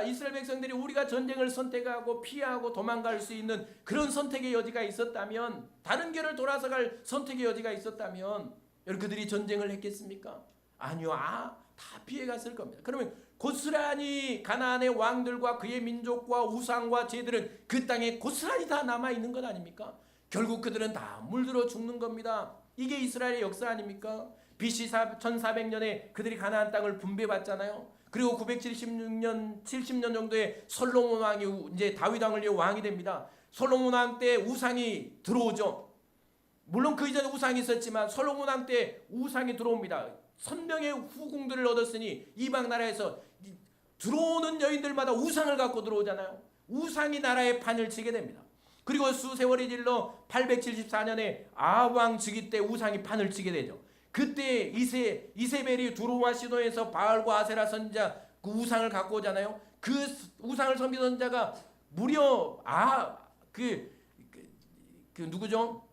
이스라엘 백성들이 우리가 전쟁을 선택하고 피하고 도망갈 수 있는 그런 선택의 여지가 있었다면, 다른 길을 돌아서 갈 선택의 여지가 있었다면 여러분 그들이 전쟁을 했겠습니까? 아니요. 다 피해갔을 겁니다. 그러면 고스란히 가나안의 왕들과 그의 민족과 우상과 죄들은 그 땅에 고스란히 다 남아있는 것 아닙니까? 결국 그들은 다 물들어 죽는 겁니다. 이게 이스라엘의 역사 아닙니까? BC 1400년에 그들이 가나안 땅을 분배받잖아요. 그리고 976년 70년 정도에 솔로몬 왕이 이제 다윗 왕을 이어 왕이 됩니다. 솔로몬 왕 때 우상이 들어오죠. 물론 그 이전에 우상이 있었지만 솔로몬 왕 때 우상이 들어옵니다. 선명의 후궁들을 얻었으니 이방 나라에서 들어오는 여인들마다 우상을 갖고 들어오잖아요. 우상이 나라의 판을 치게 됩니다. 그리고 수세월이 질러 874년에 아왕 즉위 때 우상이 판을 치게 되죠. 그때 이세벨이 두로와 시도에서 바알과 아세라 선지자 그 우상을 갖고 오잖아요. 그 우상을 섬기던 자가 무려 누구죠?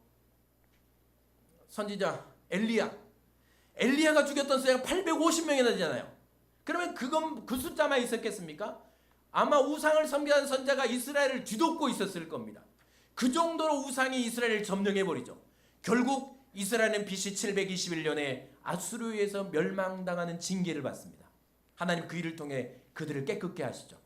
선지자 엘리야가 죽였던 숫자가 850명이나 되잖아요. 그러면 그 숫자만 있었겠습니까? 아마 우상을 섬기는 선자가 이스라엘을 뒤덮고 있었을 겁니다. 그 정도로 우상이 이스라엘을 점령해버리죠. 결국 이스라엘은 BC 721년에 아수르에서 멸망당하는 징계를 받습니다. 하나님 그 일을 통해 그들을 깨끗게 하시죠.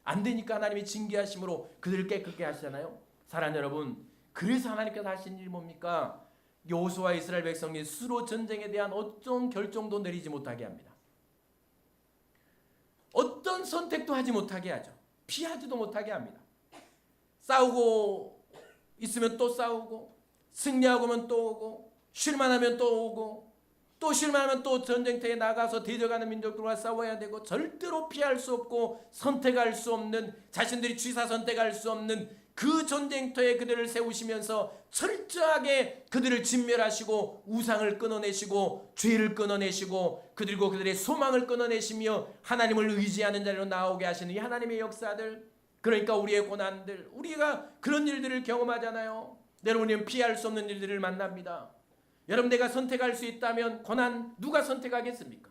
안 되니까 하나님이 징계하심으로 그들을 깨끗게 하시잖아요. 사랑하는 여러분, 그래서 하나님께서 하신 일이 뭡니까? 여호수아와 이스라엘 백성이 스스로 전쟁에 대한 어떤 결정도 내리지 못하게 합니다. 어떤 선택도 하지 못하게 하죠. 피하지도 못하게 합니다. 싸우고 있으면 또 싸우고, 승리하고 오면 또 오고, 쉴만하면 또 오고, 또 실망하면 또 전쟁터에 나가서 대적하는 민족들과 싸워야 되고, 절대로 피할 수 없고 선택할 수 없는, 자신들이 취사 선택할 수 없는 그 전쟁터에 그들을 세우시면서 철저하게 그들을 진멸하시고 우상을 끊어내시고 죄를 끊어내시고 그들과 그들의 소망을 끊어내시며 하나님을 의지하는 자리로 나오게 하시는 이 하나님의 역사들, 그러니까 우리의 고난들, 우리가 그런 일들을 경험하잖아요. 여러분은 피할 수 없는 일들을 만납니다. 여러분, 내가 선택할 수 있다면 고난 누가 선택하겠습니까?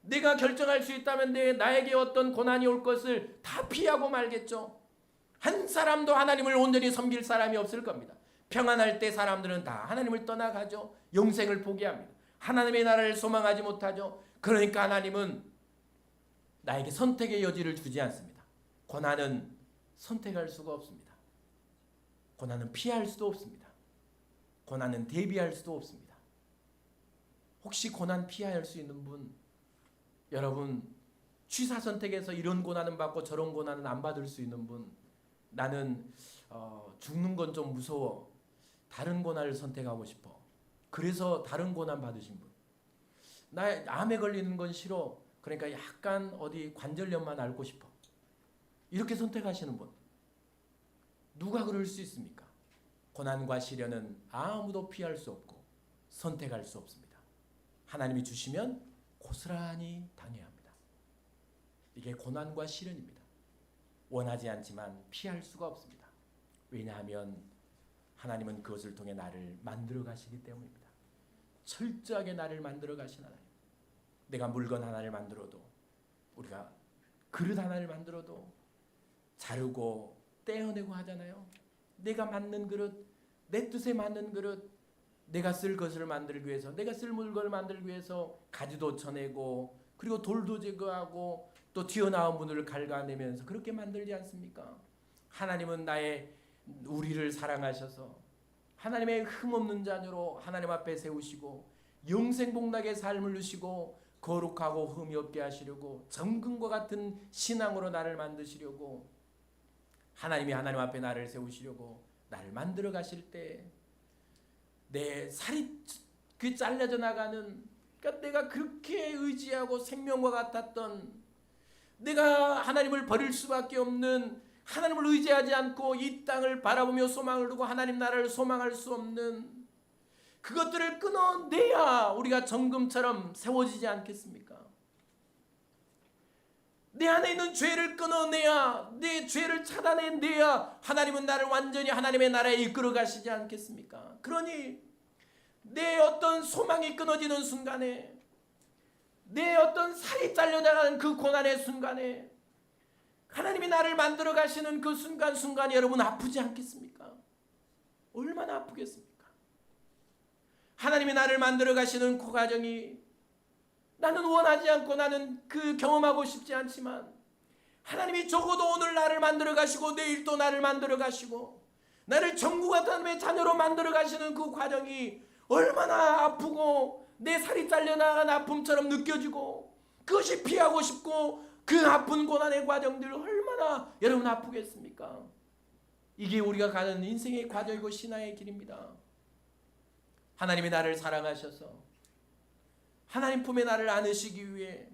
내가 결정할 수 있다면 나에게 어떤 고난이 올 것을 다 피하고 말겠죠. 한 사람도 하나님을 온전히 섬길 사람이 없을 겁니다. 평안할 때 사람들은 다 하나님을 떠나가죠. 영생을 포기합니다. 하나님의 나라를 소망하지 못하죠. 그러니까 하나님은 나에게 선택의 여지를 주지 않습니다. 고난은 선택할 수가 없습니다. 고난은 피할 수도 없습니다. 고난은 대비할 수도 없습니다. 혹시 고난 피할 수 있는 분, 여러분 취사 선택에서 이런 고난은 받고 저런 고난은 안 받을 수 있는 분, 나는 죽는 건 좀 무서워, 다른 고난을 선택하고 싶어, 그래서 다른 고난 받으신 분, 나 암에 걸리는 건 싫어, 그러니까 약간 어디 관절염만 앓고 싶어, 이렇게 선택하시는 분, 누가 그럴 수 있습니까? 고난과 시련은 아무도 피할 수 없고 선택할 수 없습니다. 하나님이 주시면 고스란히 당해야 합니다. 이게 고난과 시련입니다. 원하지 않지만 피할 수가 없습니다. 왜냐하면 하나님은 그것을 통해 나를 만들어 가시기 때문입니다. 철저하게 나를 만들어 가신 하나님. 내가 물건 하나를 만들어도, 우리가 그릇 하나를 만들어도 자르고 떼어내고 하잖아요. 내가 맞는 그릇, 내 뜻에 맞는 그릇, 내가 쓸 것을 만들기 위해서, 내가 쓸 물건을 만들기 위해서 가지도 쳐내고, 그리고 돌도 제거하고, 또 튀어나온 분을 갉아내면서 그렇게 만들지 않습니까? 하나님은 우리를 사랑하셔서 하나님의 흠없는 자녀로 하나님 앞에 세우시고 영생복락의 삶을 주시고 거룩하고 흠이 없게 하시려고 정금과 같은 신앙으로 나를 만드시려고, 하나님이 하나님 앞에 나를 세우시려고 나를 만들어 가실 때 내 살이 잘려져 나가는, 그러니까 내가 그렇게 의지하고 생명과 같았던, 내가 하나님을 버릴 수밖에 없는, 하나님을 의지하지 않고 이 땅을 바라보며 소망을 두고 하나님 나라를 소망할 수 없는 그것들을 끊어내야 우리가 정금처럼 세워지지 않겠습니까? 내 안에 있는 죄를 끊어내야, 내 죄를 차단해내야 하나님은 나를 완전히 하나님의 나라에 이끌어 가시지 않겠습니까? 그러니 내 어떤 소망이 끊어지는 순간에, 내 어떤 살이 잘려나가는 그 고난의 순간에 하나님이 나를 만들어 가시는 그 순간순간이 여러분 아프지 않겠습니까? 얼마나 아프겠습니까? 하나님이 나를 만들어 가시는 그 과정이 나는 원하지 않고, 나는 그 경험하고 싶지 않지만 하나님이 적어도 오늘 나를 만들어 가시고 내일 또 나를 만들어 가시고 나를 천국 하나님의 자녀로 만들어 가시는 그 과정이 얼마나 아프고 내 살이 잘려나간 아픔처럼 느껴지고, 그것이 피하고 싶고 그 아픈 고난의 과정들 얼마나 여러분 아프겠습니까? 이게 우리가 가는 인생의 과정이고 신앙의 길입니다. 하나님이 나를 사랑하셔서 하나님 품에 나를 안으시기 위해,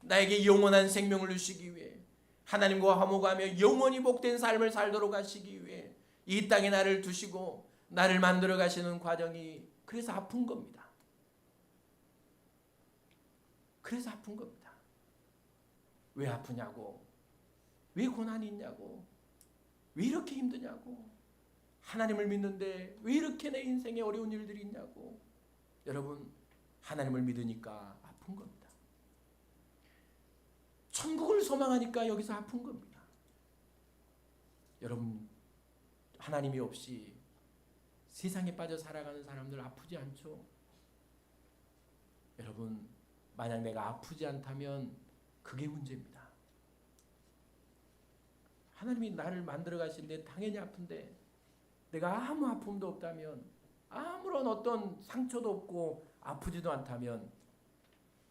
나에게 영원한 생명을 주시기 위해, 하나님과 화목하며 영원히 복된 삶을 살도록 하시기 위해 이 땅에 나를 두시고 나를 만들어 가시는 과정이 그래서 아픈 겁니다. 그래서 아픈 겁니다. 왜 아프냐고, 왜 고난이 있냐고, 왜 이렇게 힘드냐고, 하나님을 믿는데 왜 이렇게 내 인생에 어려운 일들이 있냐고. 여러분, 하나님을 믿으니까 아픈 겁니다. 천국을 소망하니까 여기서 아픈 겁니다. 여러분, 하나님이 없이 세상에 빠져 살아가는 사람들 아프지 않죠? 여러분, 만약 내가 아프지 않다면 그게 문제입니다. 하나님이 나를 만들어 가시는데 당연히 아픈데 내가 아무 아픔도 없다면, 아무런 어떤 상처도 없고 아프지도 않다면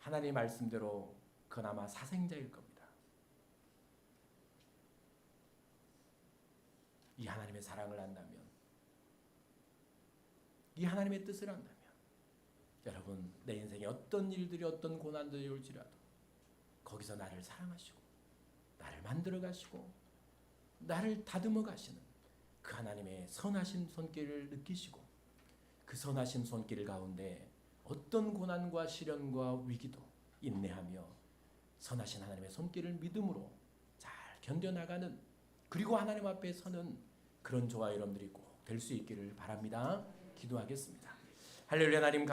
하나님의 말씀대로 그건 아마 사생자일 겁니다. 이 하나님의 사랑을 안다면, 이 하나님의 뜻을 안다면 여러분, 내 인생에 어떤 일들이 어떤 고난들이 올지라도 거기서 나를 사랑하시고 나를 만들어 가시고 나를 다듬어 가시는 그 하나님의 선하신 손길을 느끼시고 그 선하신 손길 가운데 어떤 고난과 시련과 위기도 인내하며 선하신 하나님의 손길을 믿음으로 잘 견뎌나가는, 그리고 하나님 앞에 서는 그런 저와 여러분들이 꼭 될 수 있기를 바랍니다. 기도하겠습니다. 할렐루야. 하나님